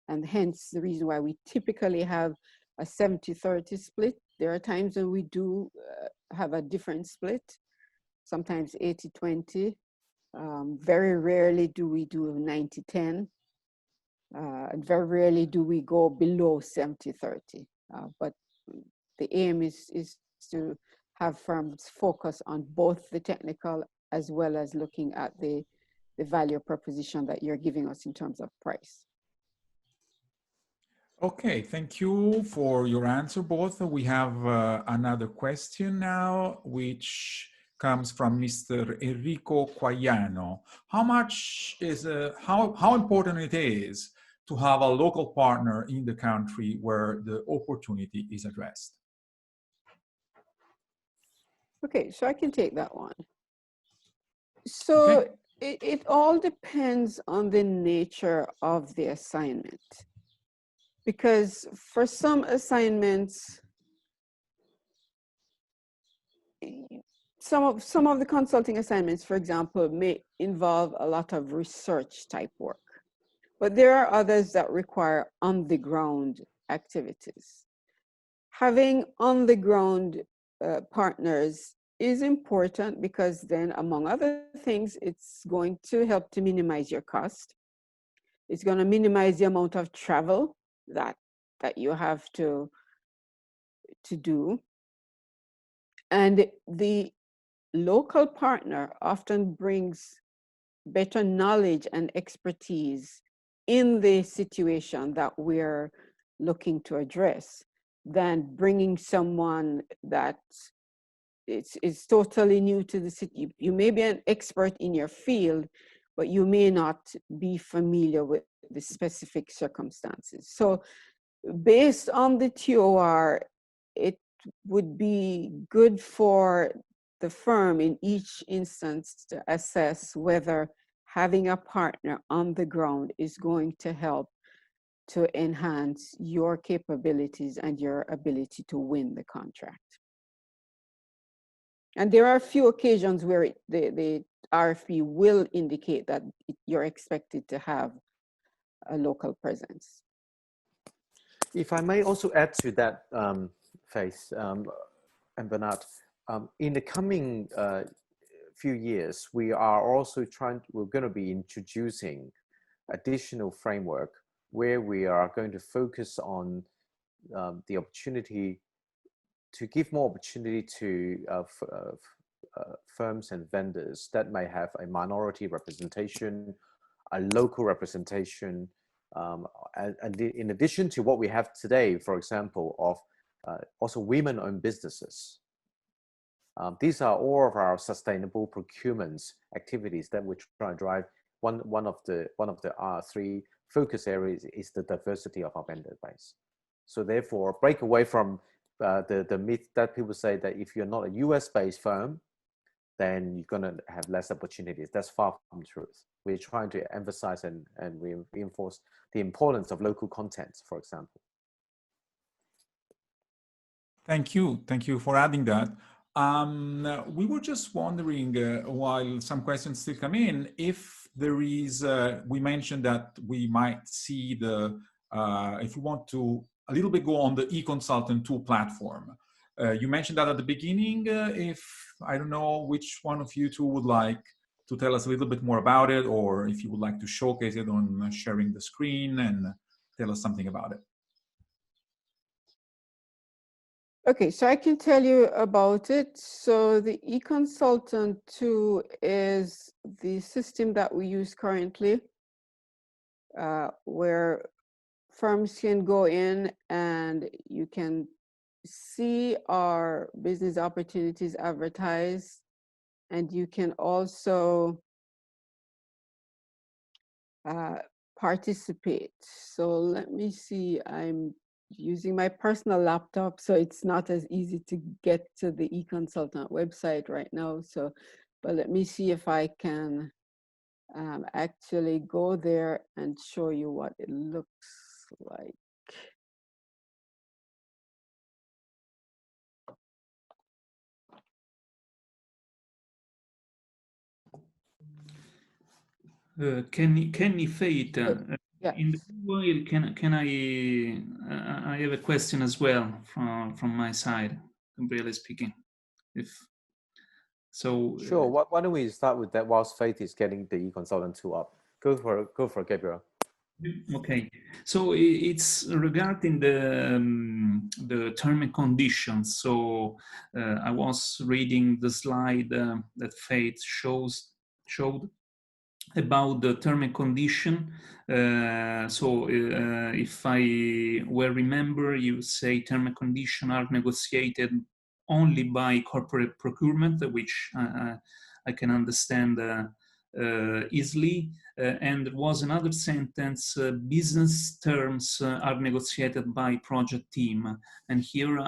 [SPEAKER 5] And hence the reason why we typically have a 70-30 split. There are times when we do have a different split, sometimes 80-20. Very rarely do we do 90-10. Very rarely do we go below 70-30. But the aim is to have firms focus on both the technical as well as looking at the value proposition that you're giving us in terms of price.
[SPEAKER 1] Okay, thank you for your answer, both. We have another question now, which comes from Mr. Enrico Quagliano. How much is, how important it is to have a local partner in the country where the opportunity is addressed?
[SPEAKER 5] Okay, so I can take that one. So okay. It all depends on the nature of the assignment. Because for some assignments, some of the consulting assignments, for example, may involve a lot of research type work. But there are others that require on-the-ground activities. Having on-the-ground partners is important, because then, among other things, it's going to help to minimize your cost. It's going to minimize the amount of travel that you have to do. And the local partner often brings better knowledge and expertise in the situation that we're looking to address than bringing someone that is totally new to the city. You may be an expert in your field, but you may not be familiar with the specific circumstances. So based on the TOR, it would be good for the firm in each instance to assess whether having a partner on the ground is going to help to enhance your capabilities and your ability to win the contract. And there are a few occasions where the RFP will indicate that you're expected to have a local presence.
[SPEAKER 4] If I may also add to that, Faith and Bernard, in the coming few years, we are also we're going to be introducing additional framework where we are going to focus on the opportunity to give more opportunity to firms and vendors that may have a minority representation, a local representation, and in addition to what we have today, for example, of also women-owned businesses. These are all of our sustainable procurement activities that we try to drive. One of the three focus areas is the diversity of our vendor base. So therefore, break away from the myth that people say that if you're not a US-based firm, then you're going to have less opportunities. That's far from the truth. We're trying to emphasize and reinforce the importance of local content, for example.
[SPEAKER 1] Thank you. Thank you for adding that. We were just wondering, while some questions still come in, if there is, we mentioned that we might see the, if we want to a little bit go on the eConsultant 2 platform. You mentioned that at the beginning. If, I don't know which one of you two would like to tell us a little bit more about it, or if you would like to showcase it on sharing the screen and tell us something about it.
[SPEAKER 5] Okay, so I can tell you about it. So the eConsultant 2 is the system that we use currently, where firms can go in and you can see our business opportunities advertised, and you can also participate. So let me see, I'm using my personal laptop, so it's not as easy to get to the eConsultant website right now. So, but let me see if I can actually go there and show you what it looks like.
[SPEAKER 6] Kenny Fate,
[SPEAKER 5] Yes.
[SPEAKER 6] in the while, can I have a question as well from my side, really speaking, if so.
[SPEAKER 4] Sure. Why don't we start with that whilst Faith is getting the eConsultant 2 up? Go for it, Gabriel.
[SPEAKER 6] Okay, so it's regarding the term and conditions. So I was reading the slide that Faith showed about the term and condition. If I well remember, you say term and condition are negotiated only by corporate procurement, which I can understand easily. And there was another sentence, business terms are negotiated by project team. And here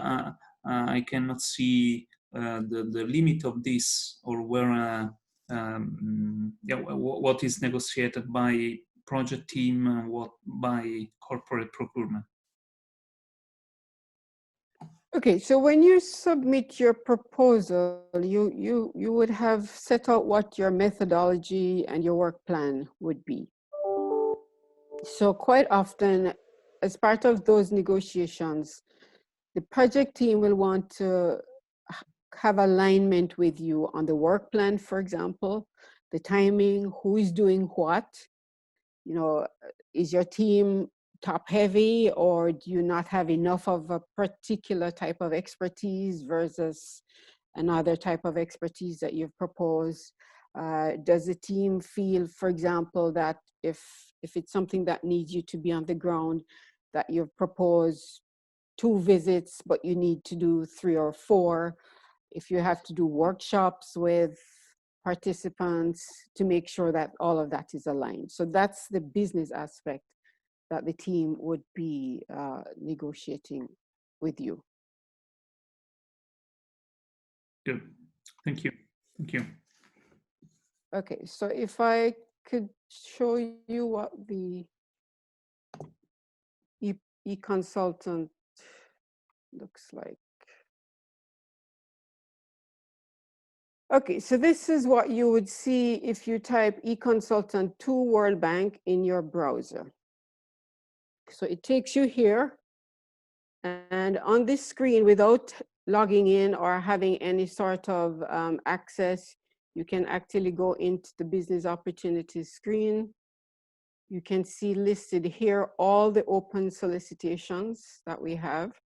[SPEAKER 6] I cannot see the limit of this, or where what is negotiated by project team and what by corporate procurement.
[SPEAKER 5] Okay, so when you submit your proposal, you would have set out what your methodology and your work plan would be. So quite often, as part of those negotiations, the project team will want to have alignment with you on the work plan, for example, the timing, who is doing what. You know, is your team top heavy, or do you not have enough of a particular type of expertise versus another type of expertise that you've proposed? Does the team feel, for example, that if it's something that needs you to be on the ground, that you've proposed 2 visits, but you need to do 3 or 4? If you have to do workshops with participants to make sure that all of that is aligned. So that's the business aspect that the team would be negotiating with you.
[SPEAKER 6] Good. Thank you. Thank you.
[SPEAKER 5] Okay, so if I could show you what the eConsultant looks like. Okay, so this is what you would see if you type eConsultant 2 World Bank in your browser. So it takes you here, and on this screen, without logging in or having any sort of access, you can actually go into the business opportunities screen. You can see listed here all the open solicitations that we have.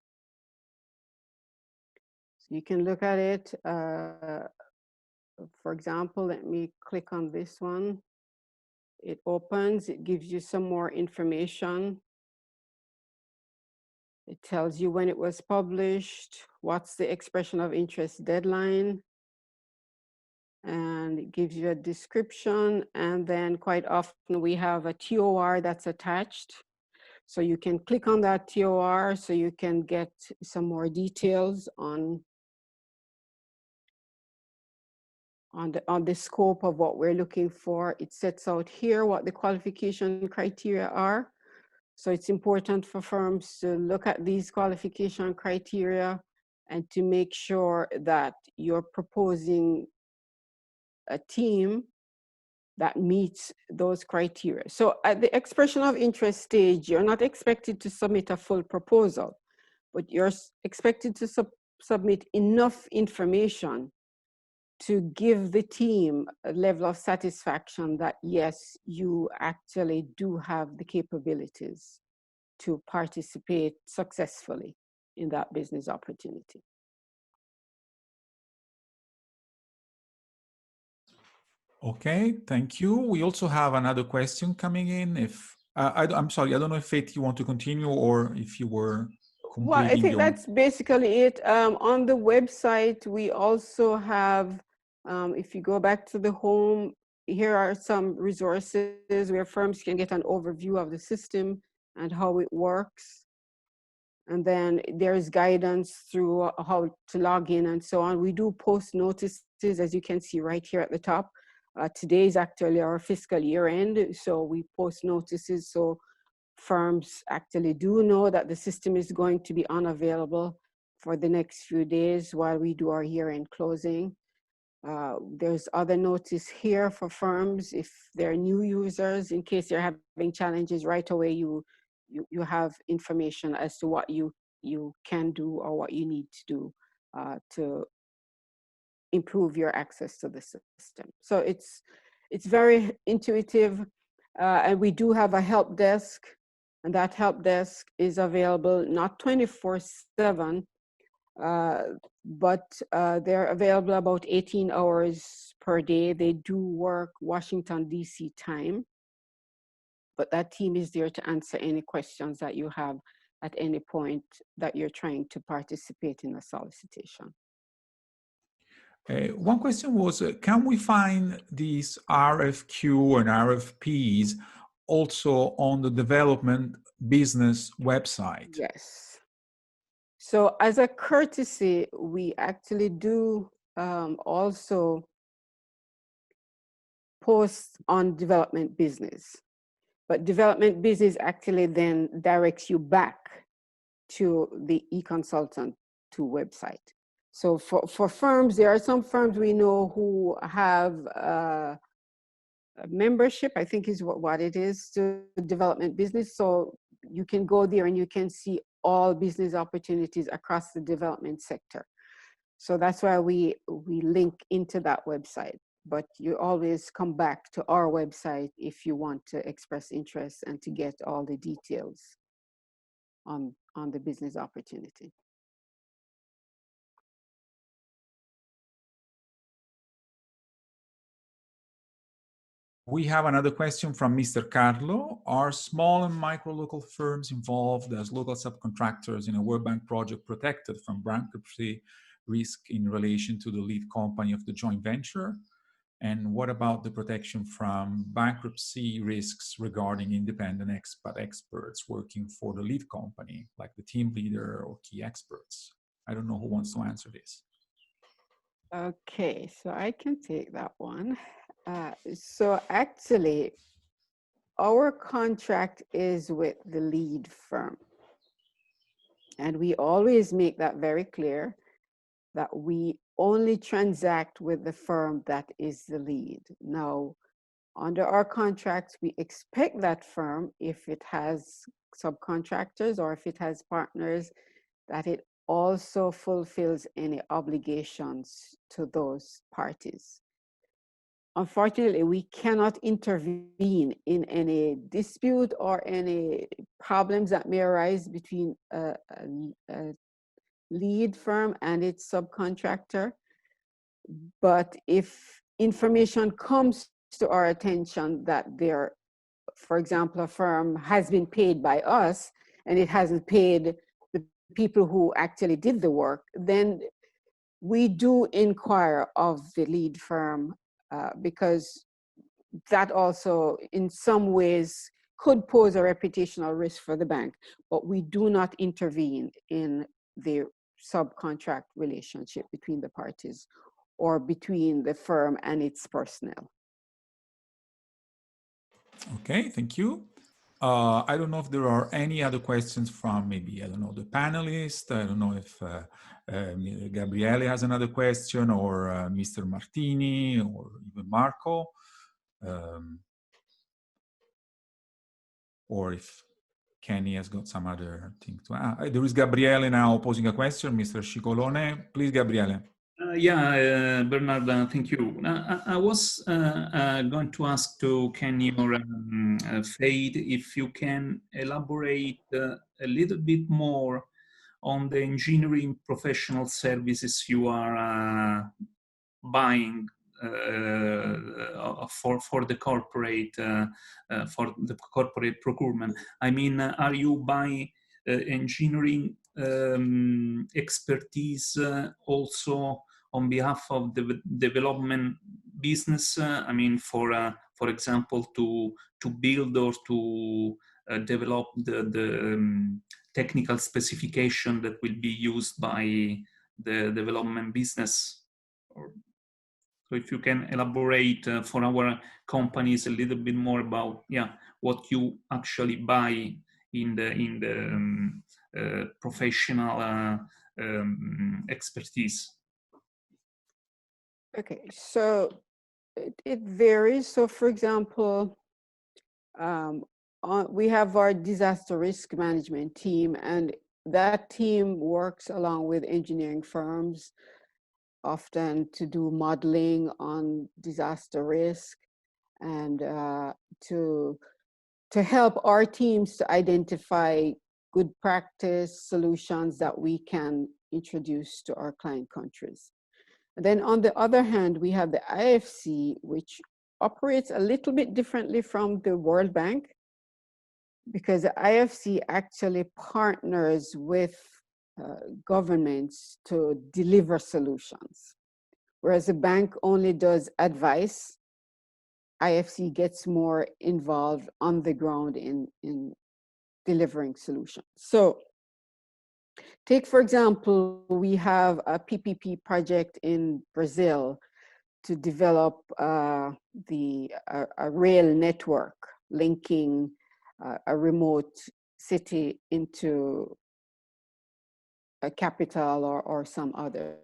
[SPEAKER 5] So you can look at it. For example, let me click on this one. It opens, it gives you some more information. It tells you when it was published, what's the expression of interest deadline, and it gives you a description. And then quite often we have a TOR that's attached. So you can click on that TOR so you can get some more details on on the scope of what we're looking for. It sets out here what the qualification criteria are. So it's important for firms to look at these qualification criteria and to make sure that you're proposing a team that meets those criteria. So at the expression of interest stage, you're not expected to submit a full proposal, but you're expected to submit enough information to give the team a level of satisfaction that, yes, you actually do have the capabilities to participate successfully in that business opportunity.
[SPEAKER 1] Okay, thank you. We also have another question coming in. If I'm sorry, I don't know if Faith, you want to continue or if you were completing.
[SPEAKER 5] Well, I think that's basically it. On the website, we also have, if you go back to the home, here are some resources where firms can get an overview of the system and how it works. And then there's guidance through how to log in and so on. We do post notices, as you can see right here at the top. Today is actually our fiscal year end, so we post notices so firms actually do know that the system is going to be unavailable for the next few days while we do our year-end closing. There's other notice here for firms if they're new users, in case they're having challenges right away, you have information as to what you can do or what you need to do to improve your access to the system. So it's very intuitive, and we do have a help desk, and that help desk is available not 24/7, but they're available about 18 hours per day. They do work Washington, D.C. time, but that team is there to answer any questions that you have at any point that you're trying to participate in a solicitation.
[SPEAKER 1] One question was, can we find these RFQ and RFPs also on the development business website?
[SPEAKER 5] Yes. So as a courtesy, we actually do also post on development business. But development business actually then directs you back to the eConsultant 2 website. So for firms, there are some firms we know who have a membership, I think is what it is, to development business. So you can go there and you can see all business opportunities across the development sector. So that's why we link into that website. But you always come back to our website if you want to express interest and to get all the details on the business opportunity.
[SPEAKER 1] We have another question from Mr. Carlo. Are small and micro local firms involved as local subcontractors in a World Bank project protected from bankruptcy risk in relation to the lead company of the joint venture? And what about the protection from bankruptcy risks regarding independent experts working for the lead company, like the team leader or key experts? I don't know who wants to answer this.
[SPEAKER 5] Okay, so I can take that one. So actually, our contract is with the lead firm. And we always make that very clear that we only transact with the firm that is the lead. Now, under our contracts, we expect that firm, if it has subcontractors or if it has partners, that it also fulfills any obligations to those parties. Unfortunately, we cannot intervene in any dispute or any problems that may arise between a lead firm and its subcontractor. But if information comes to our attention that there, for example, a firm has been paid by us and it hasn't paid the people who actually did the work, then we do inquire of the lead firm because that also in some ways could pose a reputational risk for the bank, but we do not intervene in the subcontract relationship between the parties or between the firm and its personnel.
[SPEAKER 1] Okay, thank you. I don't know if there are any other questions from maybe, I don't know, the panelists. I don't know if Gabriele has another question, or Mr. Martini, or even Marco. Or if Kenny has got some other thing to there is Gabriele now posing a question, Mr. Scicolone. Please, Gabriele.
[SPEAKER 6] Bernard, thank you. I was going to ask to Kenny or Fade if you can elaborate a little bit more on the engineering professional services you are buying for the corporate procurement. I mean, are you buying engineering expertise also on behalf of the development business? I mean, for example, to build or to develop the technical specification that will be used by the development business. So if you can elaborate for our companies a little bit more about what you actually buy in the professional expertise.
[SPEAKER 5] Okay, so it varies. So for example, we have our disaster risk management team, and that team works along with engineering firms, often to do modeling on disaster risk, and to help our teams to identify good practice solutions that we can introduce to our client countries. And then on the other hand, we have the IFC, which operates a little bit differently from the World Bank, because the IFC actually partners with governments to deliver solutions. Whereas the bank only does advice, IFC gets more involved on the ground in delivering solutions. So take, for example, we have a PPP project in Brazil to develop a rail network linking a remote city into a capital or some other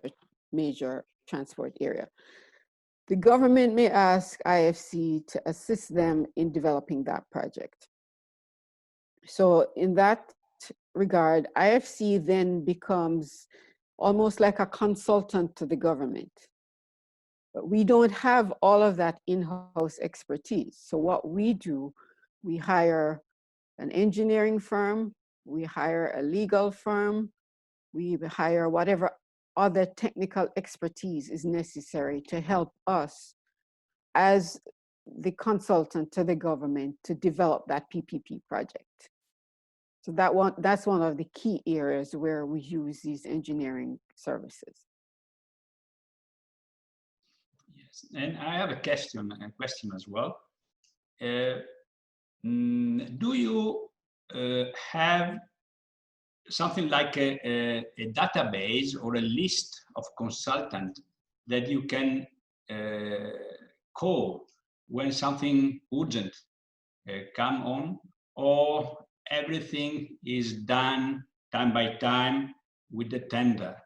[SPEAKER 5] major transport area. The government may ask IFC to assist them in developing that project. So in that regard, IFC then becomes almost like a consultant to the government. But we don't have all of that in-house expertise. So what we do, we hire an engineering firm, we hire a legal firm, we hire whatever other technical expertise is necessary to help us as the consultant to the government to develop that PPP project. So that's one of the key areas where we use these engineering services.
[SPEAKER 3] Yes, and I have a question as well. Do you have something like a database or a list of consultants that you can call when something urgent come on, or everything is done time by time with the tender?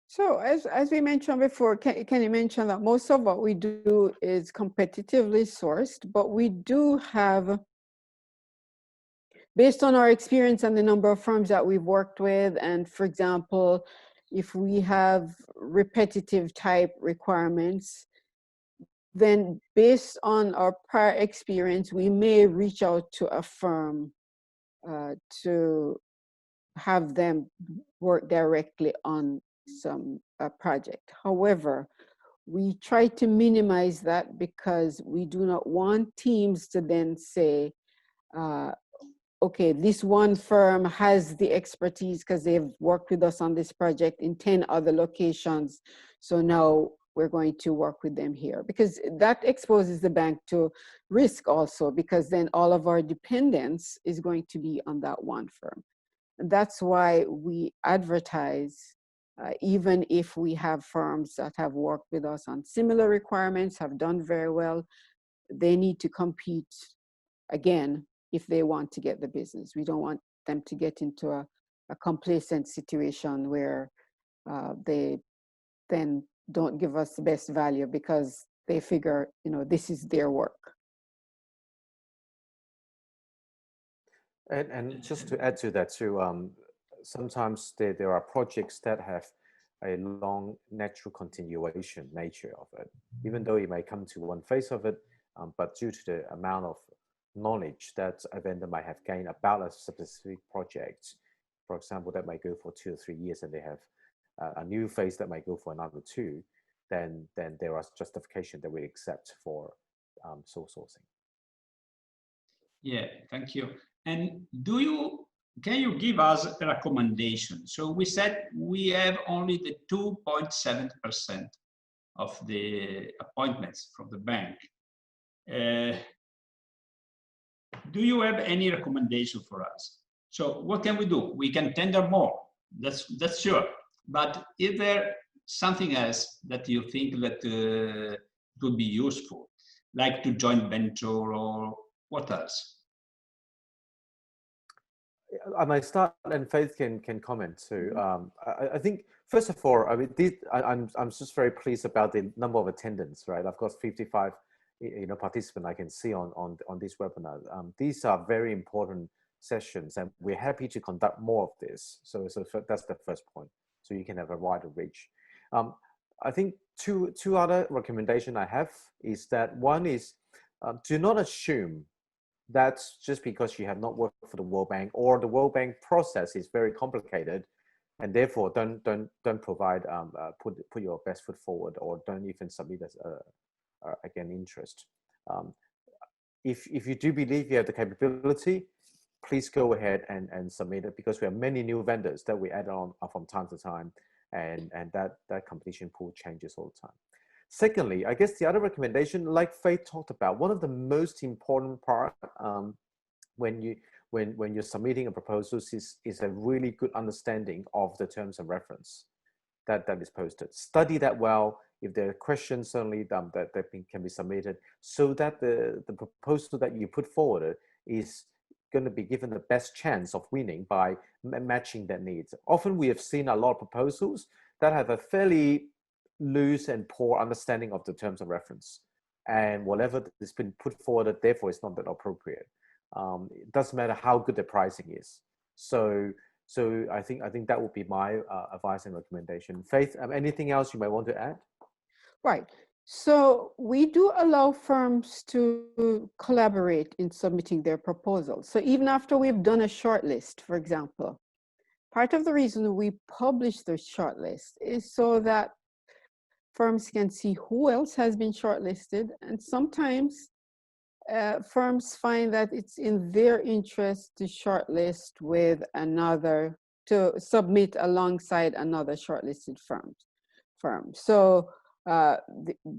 [SPEAKER 5] So as we mentioned before, Kenny mentioned that most of what we do is competitively sourced, but we do have, based on our experience and the number of firms that we've worked with, and for example, if we have repetitive type requirements, then based on our prior experience, we may reach out to a firm to have them work directly on some project. However, we try to minimize that because we do not want teams to then say, okay, this one firm has the expertise because they've worked with us on this project in 10 other locations, so now we're going to work with them here. Because that exposes the bank to risk also, because then all of our dependence is going to be on that one firm. And that's why we advertise even if we have firms that have worked with us on similar requirements, have done very well, they need to compete again if they want to get the business. We don't want them to get into a complacent situation where they then don't give us the best value because they figure, you know, this is their work.
[SPEAKER 4] And just to add to that too, sometimes there are projects that have a long natural continuation nature of it, even though you may come to one phase of it, but due to the amount of knowledge that a vendor might have gained about a specific project, for example, that might go for 2 or 3 years, and they have a new phase that might go for another 2, then there are justification that we accept for sole sourcing.
[SPEAKER 3] Yeah, thank you. And can you give us a recommendation? So we said we have only the 2.7% of the appointments from the bank. Do you have any recommendation for us? So what can we do? We can tender more, that's sure. But is there something else that you think that would be useful, like to joint venture or what else?
[SPEAKER 4] I might start, and Faith can comment too. I think first of all, I mean, I'm just very pleased about the number of attendants. Right, I've got 55, participants I can see on this webinar. These are very important sessions, and we're happy to conduct more of this. So that's the first point. So you can have a wider reach. I think two other recommendations I have is that one is do not assume that's just because you have not worked for the World Bank, or the World Bank process is very complicated, and therefore don't provide put your best foot forward, or don't even submit as again interest. If you do believe you have the capability, please go ahead and submit it, because we have many new vendors that we add on from time to time, and that competition pool changes all the time. Secondly, I guess the other recommendation, like Faith talked about, one of the most important part when you're submitting a proposal is a really good understanding of the terms of reference that is posted. Study that well. If there are questions, certainly that can be submitted, so that the proposal that you put forward is going to be given the best chance of winning by matching their needs. Often we have seen a lot of proposals that have a fairly loose and poor understanding of the terms of reference, and whatever has been put forward, therefore it's not that appropriate. It doesn't matter how good the pricing is. So I think that would be my advice and recommendation. Faith, anything else you might want to add?
[SPEAKER 5] Right. So we do allow firms to collaborate in submitting their proposals. So even after we've done a shortlist, for example, part of the reason we publish the shortlist is so that firms can see who else has been shortlisted. And sometimes firms find that it's in their interest to shortlist with another, to submit alongside another shortlisted firm. So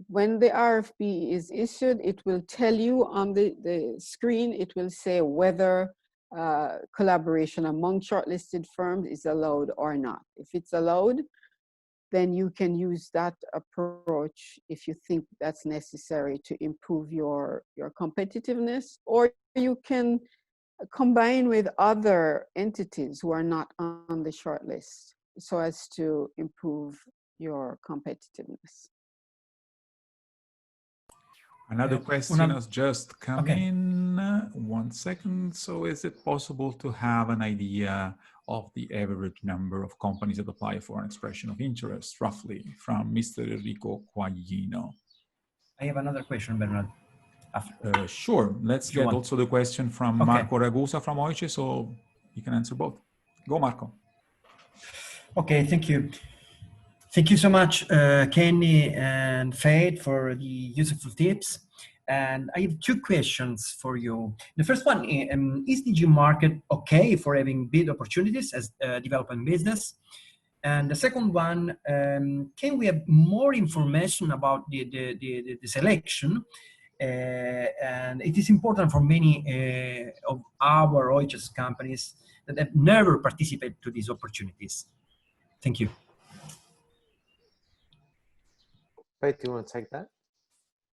[SPEAKER 5] when the RFP is issued, it will tell you on the screen, it will say whether collaboration among shortlisted firms is allowed or not. If it's allowed, then you can use that approach if you think that's necessary to improve your competitiveness, or you can combine with other entities who are not on the shortlist so as to improve your competitiveness.
[SPEAKER 1] Another question has just come in. 1 second. So is it possible to have an idea of the average number of companies that apply for an expression of interest, roughly, from Mr. Enrico Quaglino?
[SPEAKER 7] I have another question, Bernard.
[SPEAKER 1] Sure. Let's get also the question from Marco Ragusa from OICE, so you can answer both. Go, Marco.
[SPEAKER 7] Okay, thank you. Thank you so much, Kenny and Faith, for the useful tips. And I have 2 questions for you. The first one is the market okay for having bid opportunities as a development business? And the second one, can we have more information about the selection? And it is important for many of our OICE's companies that have never participated to these opportunities. Thank you.
[SPEAKER 4] Faith, do you want to take that?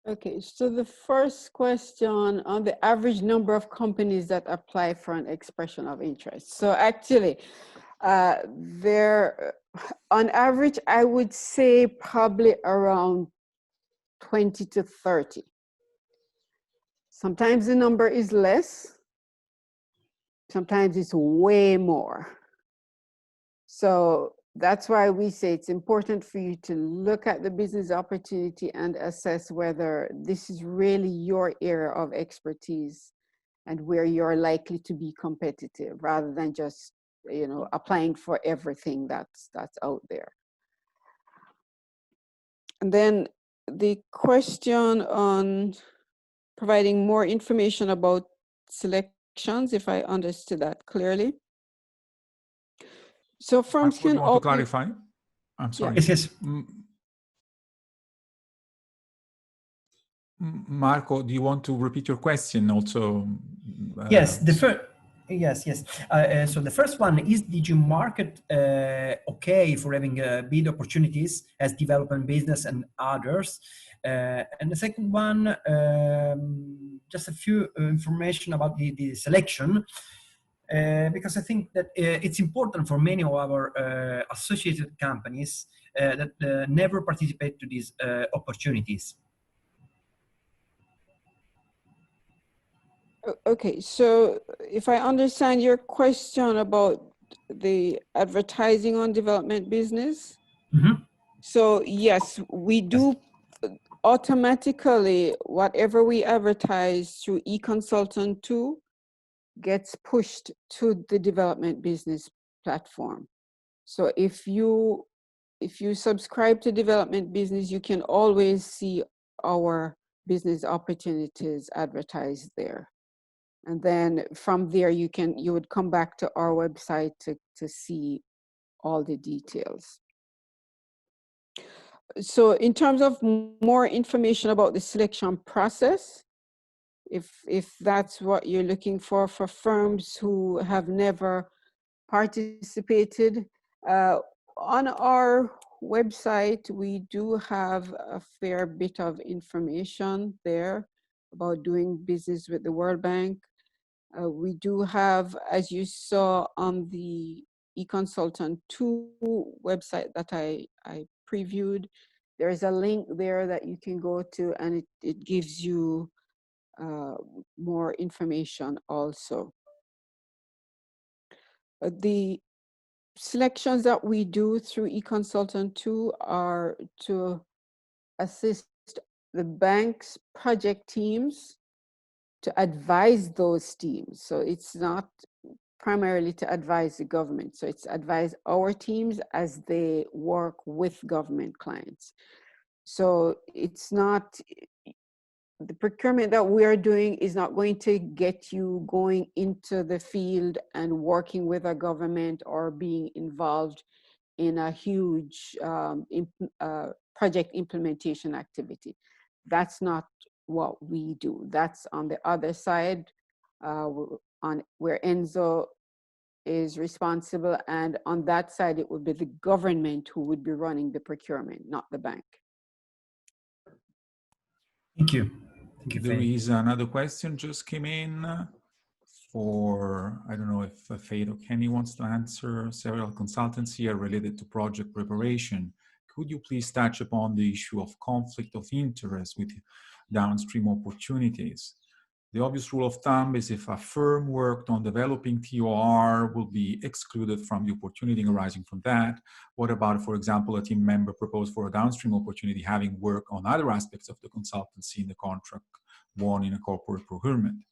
[SPEAKER 5] Okay, so the first question on the average number of companies that apply for an expression of interest. So actually, there, on average, I would say probably around 20 to 30. Sometimes the number is less, sometimes it's way more. So that's why we say it's important for you to look at the business opportunity and assess whether this is really your area of expertise and where you're likely to be competitive, rather than just, you know, applying for everything that's out there. And then the question on providing more information about selections, if I understood that clearly. So firms
[SPEAKER 1] Marco,
[SPEAKER 5] can
[SPEAKER 1] you want to clarify? I'm sorry.
[SPEAKER 7] Yes, yes.
[SPEAKER 1] Marco, do you want to repeat your question also?
[SPEAKER 7] Yes, the first. Yes, yes. So the first one is: did you market okay for having bid opportunities as development business and others? And the second one, just a few information about the selection. Because I think that it's important for many of our associated companies that never participate to these opportunities.
[SPEAKER 5] Okay, so if I understand your question about the advertising on development business, so yes, we do automatically, whatever we advertise through eConsultant 2 gets pushed to the development business platform. So if you subscribe to development business, you can always see our business opportunities advertised there. And then from there, you would come back to our website to see all the details. So in terms of more information about the selection process, if that's what you're looking for firms who have never participated, on our website, we do have a fair bit of information there about doing business with the World Bank. We do have, as you saw on the eConsultant 2 website that I previewed, there is a link there that you can go to, and it gives you more information also. The selections that we do through eConsultant 2 are to assist the bank's project teams to advise those teams. So it's not primarily to advise the government. So it's advise our teams as they work with government clients. So it's not, the procurement that we are doing is not going to get you going into the field and working with a government or being involved in a huge project implementation activity. That's not what we do. That's on the other side, where Enzo is responsible, and on that side it would be the government who would be running the procurement, not the bank.
[SPEAKER 7] Thank you. Thank you.
[SPEAKER 1] There is another question just came in for, I don't know if Faith or Kenny wants to answer. Several consultants here related to project preparation. Could you please touch upon the issue of conflict of interest with downstream opportunities? The obvious rule of thumb is if a firm worked on developing TOR will be excluded from the opportunity arising from that. What about, for example, a team member proposed for a downstream opportunity having worked on other aspects of the consultancy in the contract won in a corporate procurement?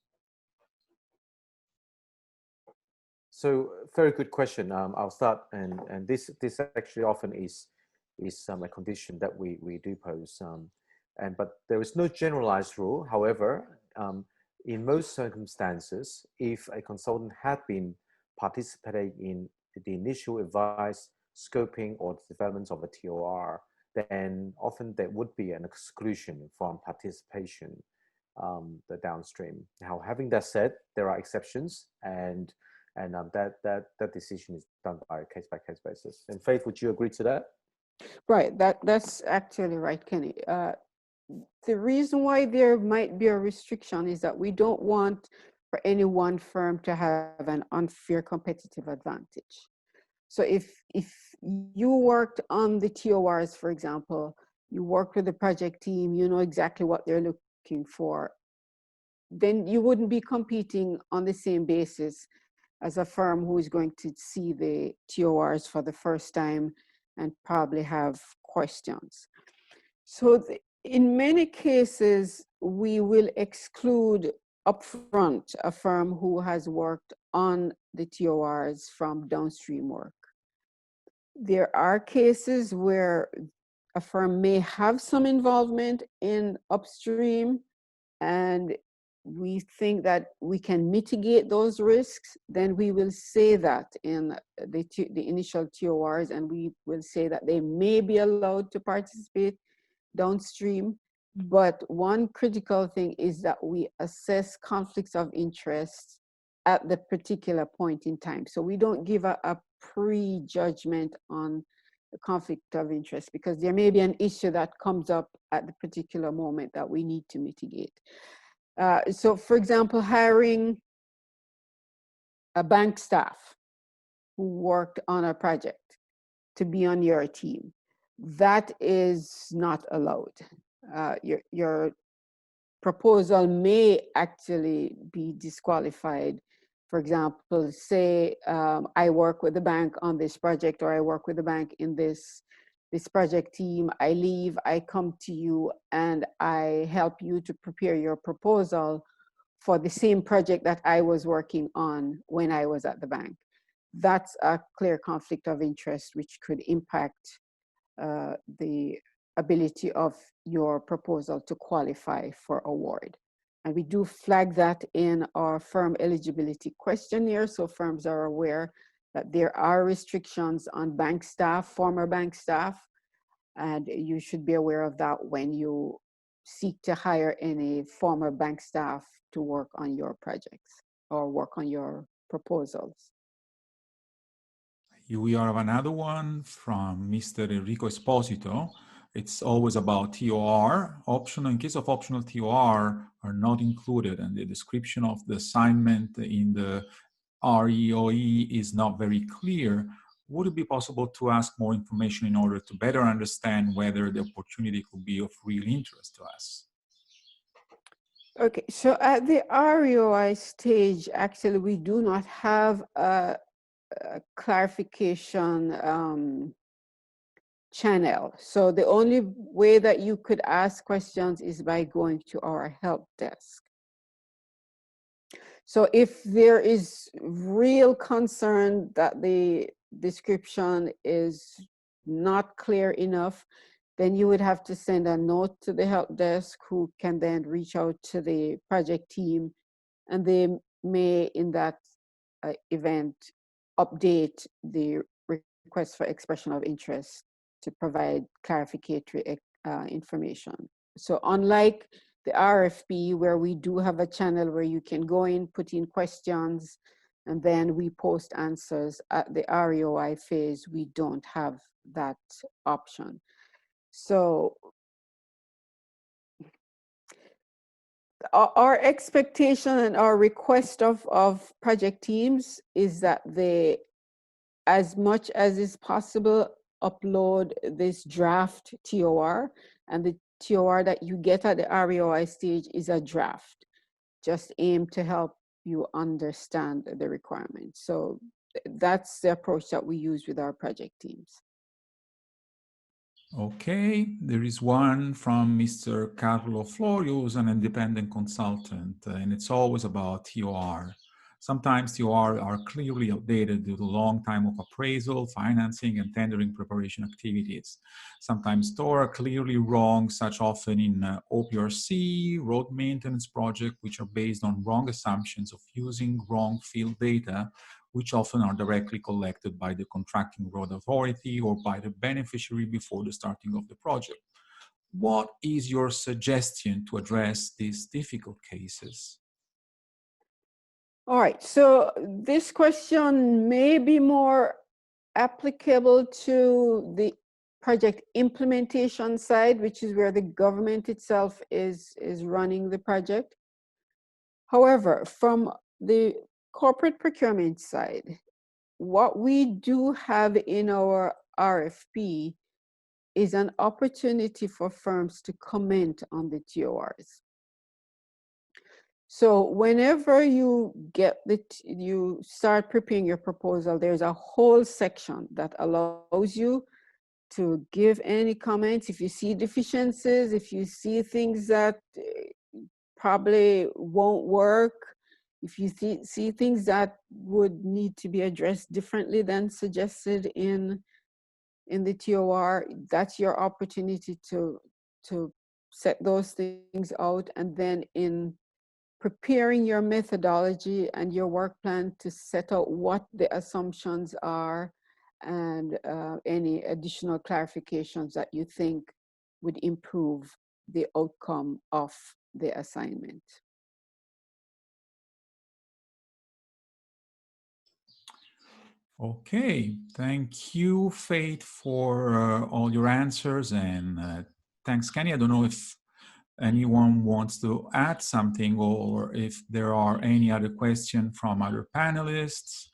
[SPEAKER 4] So very good question. I'll start, and this actually often is a condition that we do pose. But there is no generalized rule. However, in most circumstances, if a consultant had been participating in the initial advice, scoping, or development of a TOR, then often there would be an exclusion from participation, the downstream. Now, having that said, there are exceptions, and that decision is done by a case-by-case basis. And Faith, would you agree to that?
[SPEAKER 5] Right, that's actually right, Kenny. The reason why there might be a restriction is that we don't want for any one firm to have an unfair competitive advantage. So if you worked on the TORs, for example, you work with the project team, you know exactly what they're looking for, then you wouldn't be competing on the same basis as a firm who is going to see the TORs for the first time and probably have questions. So in many cases, we will exclude upfront a firm who has worked on the TORs from downstream work. There are cases where a firm may have some involvement in upstream, and we think that we can mitigate those risks, then we will say that in the initial TORs, and we will say that they may be allowed to participate downstream. But one critical thing is that we assess conflicts of interest at the particular point in time. So we don't give a prejudgment on the conflict of interest, because there may be an issue that comes up at the particular moment that we need to mitigate. So for example, hiring a bank staff who worked on a project to be on your team, that is not allowed. Your proposal may actually be disqualified. For example, say I work with the bank on this project, or I work with the bank in this project team. I leave, I come to you, and I help you to prepare your proposal for the same project that I was working on when I was at the bank. That's a clear conflict of interest, which could impact the ability of your proposal to qualify for award. And we do flag that in our firm eligibility questionnaire, so firms are aware that there are restrictions on bank staff, former bank staff, and you should be aware of that when you seek to hire any former bank staff to work on your projects or work on your proposals.
[SPEAKER 1] We have another one from Mr. Enrico Esposito. It's always about TOR. Optional, in case of optional TOR are not included, and the description of the assignment in the REOE is not very clear, would it be possible to ask more information in order to better understand whether the opportunity could be of real interest to us?
[SPEAKER 5] Okay, so at the REOI stage, actually, we do not have a clarification channel. So the only way that you could ask questions is by going to our help desk. So if there is real concern that the description is not clear enough, then you would have to send a note to the help desk, who can then reach out to the project team, and they may, in that event, update the request for expression of interest to provide clarificatory information. So unlike the RFP, where we do have a channel where you can go in, put in questions, and then we post answers, at the REOI phase, we don't have that option. So our expectation and our request of project teams is that they, as much as is possible, upload this draft TOR, and the TOR that you get at the REOI stage is a draft, just aimed to help you understand the requirements. So that's the approach that we use with our project teams.
[SPEAKER 1] Okay, there is one from Mr. Carlo Florio, who's an independent consultant, and it's always about TOR. Sometimes TOR are clearly outdated due to long time of appraisal, financing, and tendering preparation activities. Sometimes TOR are clearly wrong, such often in OPRC, road maintenance project, which are based on wrong assumptions of using wrong field data, which often are directly collected by the contracting road authority or by the beneficiary before the starting of the project. What is your suggestion to address these difficult cases?
[SPEAKER 5] All right, so this question may be more applicable to the project implementation side, which is where the government itself is running the project. However, from the corporate procurement side, what we do have in our RFP is an opportunity for firms to comment on the TORs. So whenever you you start preparing your proposal, there's a whole section that allows you to give any comments. If you see deficiencies, if you see things that probably won't work, if you see things that would need to be addressed differently than suggested in the TOR, that's your opportunity to set those things out. And then in preparing your methodology and your work plan to set out what the assumptions are and any additional clarifications that you think would improve the outcome of the assignment.
[SPEAKER 1] Okay, thank you, Faith, for all your answers, and thanks, Kenny. I don't know if anyone wants to add something or if there are any other questions from other panelists.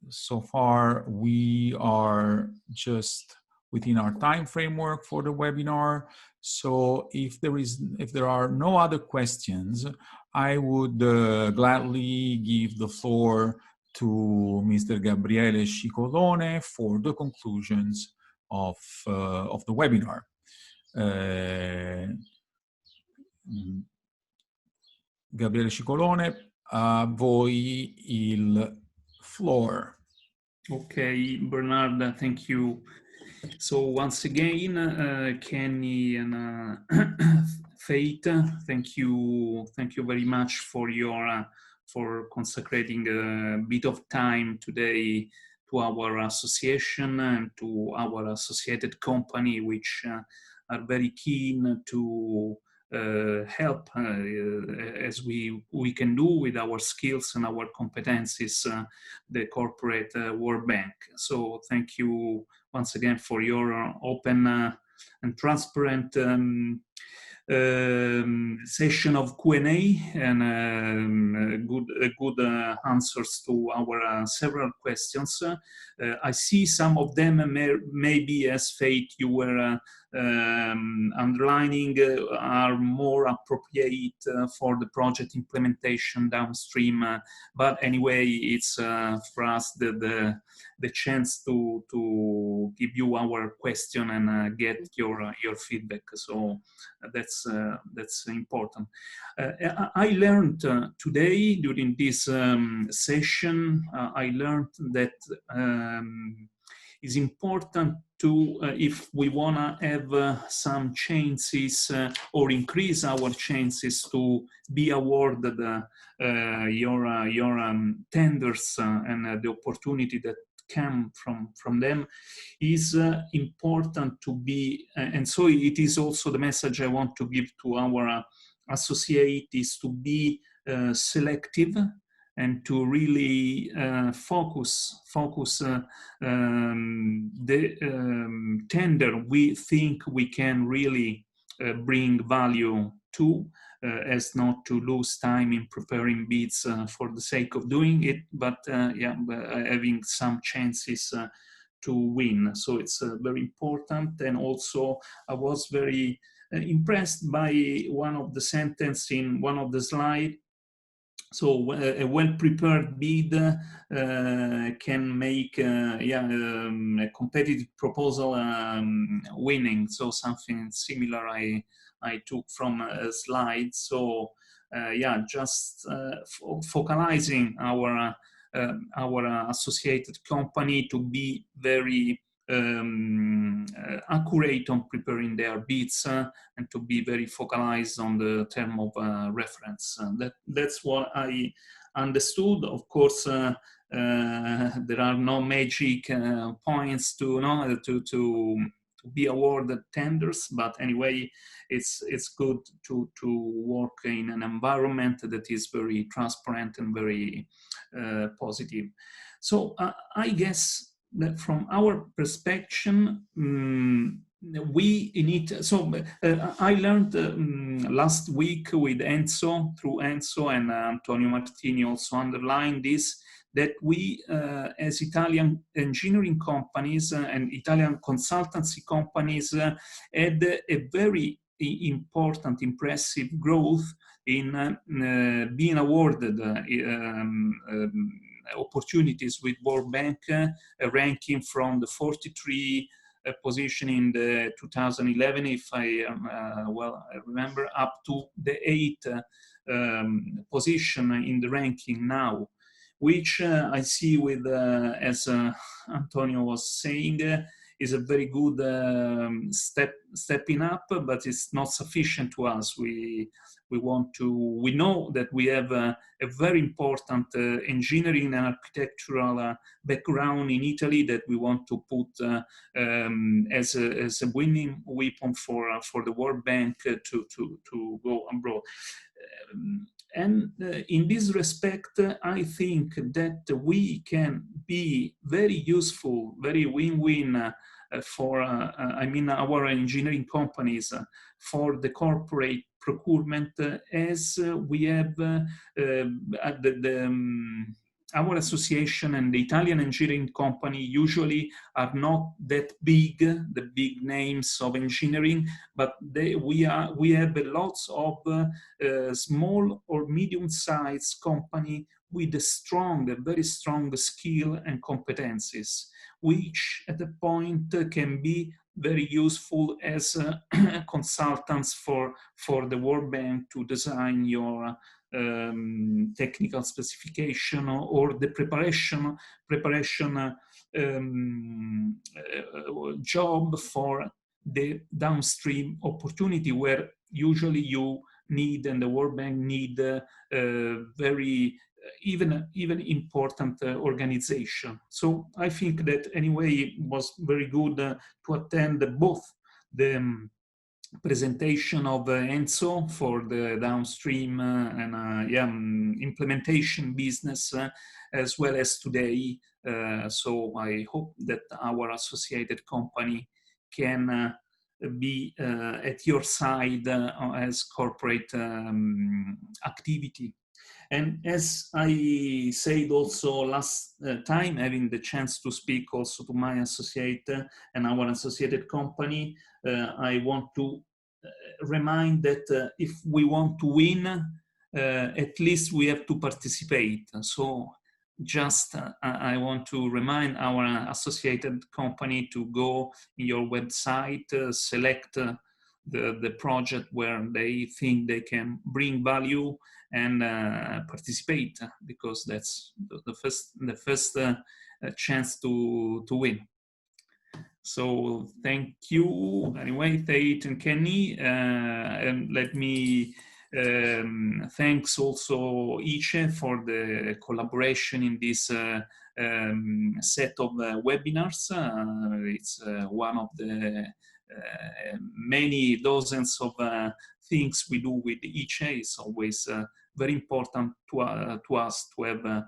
[SPEAKER 1] So far, we are just within our time framework for the webinar. So if there are no other questions, I would gladly give the floor to Mr. Gabriele Scicolone for the conclusions of the webinar. Gabriele Scicolone, a voi il floor.
[SPEAKER 6] Okay, Bernard, thank you. So once again, Kenny and Faith, thank you very much for your for consecrating a bit of time today to our association and to our associated company, which are very keen to help as we can do with our skills and our competencies the corporate World Bank. So thank you once again for your open and transparent session of Q&A and good answers to our several questions. I see some of them maybe, as Faith you were underlining, are more appropriate for the project implementation downstream. But anyway, it's for us the chance to give you our question and get your feedback. So that's important. I learned today during this session. I learned that it's important to, if we want to have some chances or increase our chances to be awarded your tenders and the opportunity that come from them, is important to be, and so it is also the message I want to give to our associate, is to be selective and to really focus the tender we think we can really bring value to, as not to lose time in preparing bids for the sake of doing it, but having some chances to win. So it's very important. And also I was very impressed by one of the sentences in one of the slides. So a well-prepared bid can make a competitive proposal winning. So something similar I took from a slide. So just focalizing our associated company to be very accurate on preparing their bids and to be very focalized on the term of reference. That's what I understood. Of course, there are no magic points to be awarded tenders, but anyway, it's good to work in an environment that is very transparent and very positive. So I guess from our perspective, we need, so I learned last week with Enzo, through Enzo, and Antonio Martini also underlined this, that we, as Italian engineering companies and Italian consultancy companies, had a very important, impressive growth in being awarded opportunities with World Bank, ranking from the 43 position in the 2011, if I remember, up to the 8th position in the ranking now, which I see with, as Antonio was saying, is a very good stepping up, but it's not sufficient to us. We know that we have a very important engineering and architectural background in Italy that we want to put as a winning weapon for the World Bank to go abroad. And in this respect, I think that we can be very useful, very win-win for, I mean, our engineering companies for the corporate procurement, as we have our association and the Italian engineering company usually are not that big, the big names of engineering, but we have lots of small or medium-sized company with a very strong skill and competencies, which at a point can be very useful as consultants for the World Bank to design your technical specification or the preparation job for the downstream opportunity, where usually you need, and the World Bank need, very even important organization. So I think that anyway it was very good to attend both the presentation of Enzo for the downstream and implementation business, as well as today. So I hope that our associated company can be at your side as corporate activity. And as I said also last time, having the chance to speak also to my associate and our associated company, I want to remind that if we want to win, at least we have to participate. So just I want to remind our associated company to go in your website, select the project where they think they can bring value and participate, because that's the first chance to win. So thank you anyway, Tate and Kenny, and let me thanks also Ice for the collaboration in this set of webinars. It's one of the many dozens of things we do with Ice. It's always very important to us to have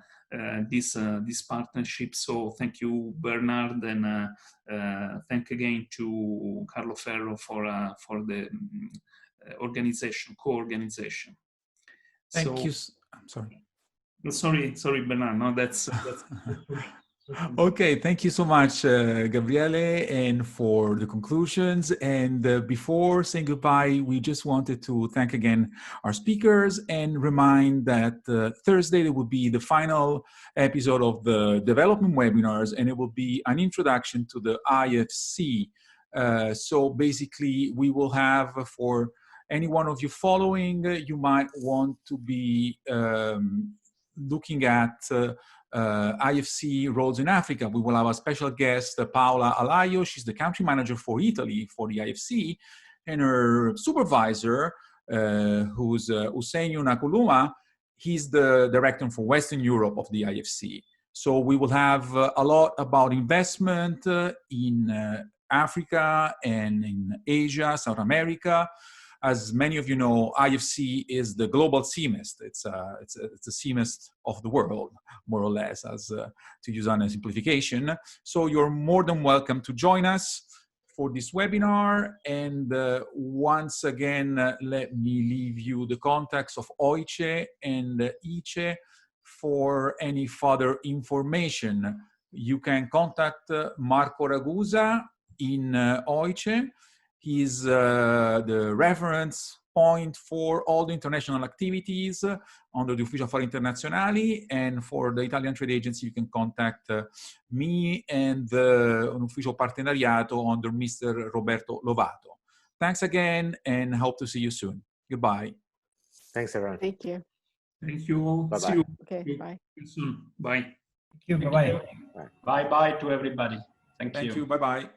[SPEAKER 6] this partnership. So thank you, Bernard, and thank again to Carlo Ferro for the organization, co-organization.
[SPEAKER 1] Thank you. I'm sorry.
[SPEAKER 6] Sorry, Bernard. No, that's
[SPEAKER 1] Okay, thank you so much, Gabriele, and for the conclusions. And before saying goodbye, we just wanted to thank again our speakers and remind that Thursday there will be the final episode of the development webinars, and it will be an introduction to the IFC. So basically, we will have, for any one of you following, you might want to be looking at IFC roles in Africa. We will have a special guest, Paola Alaio. She's the country manager for Italy for the IFC, and her supervisor, who's Usenyo Nakuluma, he's the director for Western Europe of the IFC. So we will have a lot about investment in Africa and in Asia, South America. As many of you know, IFC is the global CMIST. It's a CMIST of the world, more or less, as to use on a simplification. So you're more than welcome to join us for this webinar. And once again, let me leave you the contacts of OICE and ICE for any further information. You can contact Marco Ragusa in OICE. He's the reference point for all the international activities under the Ufficio Affari Internazionali, and for the Italian Trade Agency, you can contact me and an Ufficio Partenariato under Mr. Roberto Lovato. Thanks again, and hope to see you soon. Goodbye.
[SPEAKER 4] Thanks, everyone.
[SPEAKER 5] Thank you.
[SPEAKER 6] Thank you all.
[SPEAKER 4] Bye-bye.
[SPEAKER 6] See you.
[SPEAKER 5] Okay, bye.
[SPEAKER 6] See you soon. Bye.
[SPEAKER 7] Thank you. Bye-bye.
[SPEAKER 3] Bye-bye to everybody. Thank you.
[SPEAKER 1] Thank you. Bye-bye.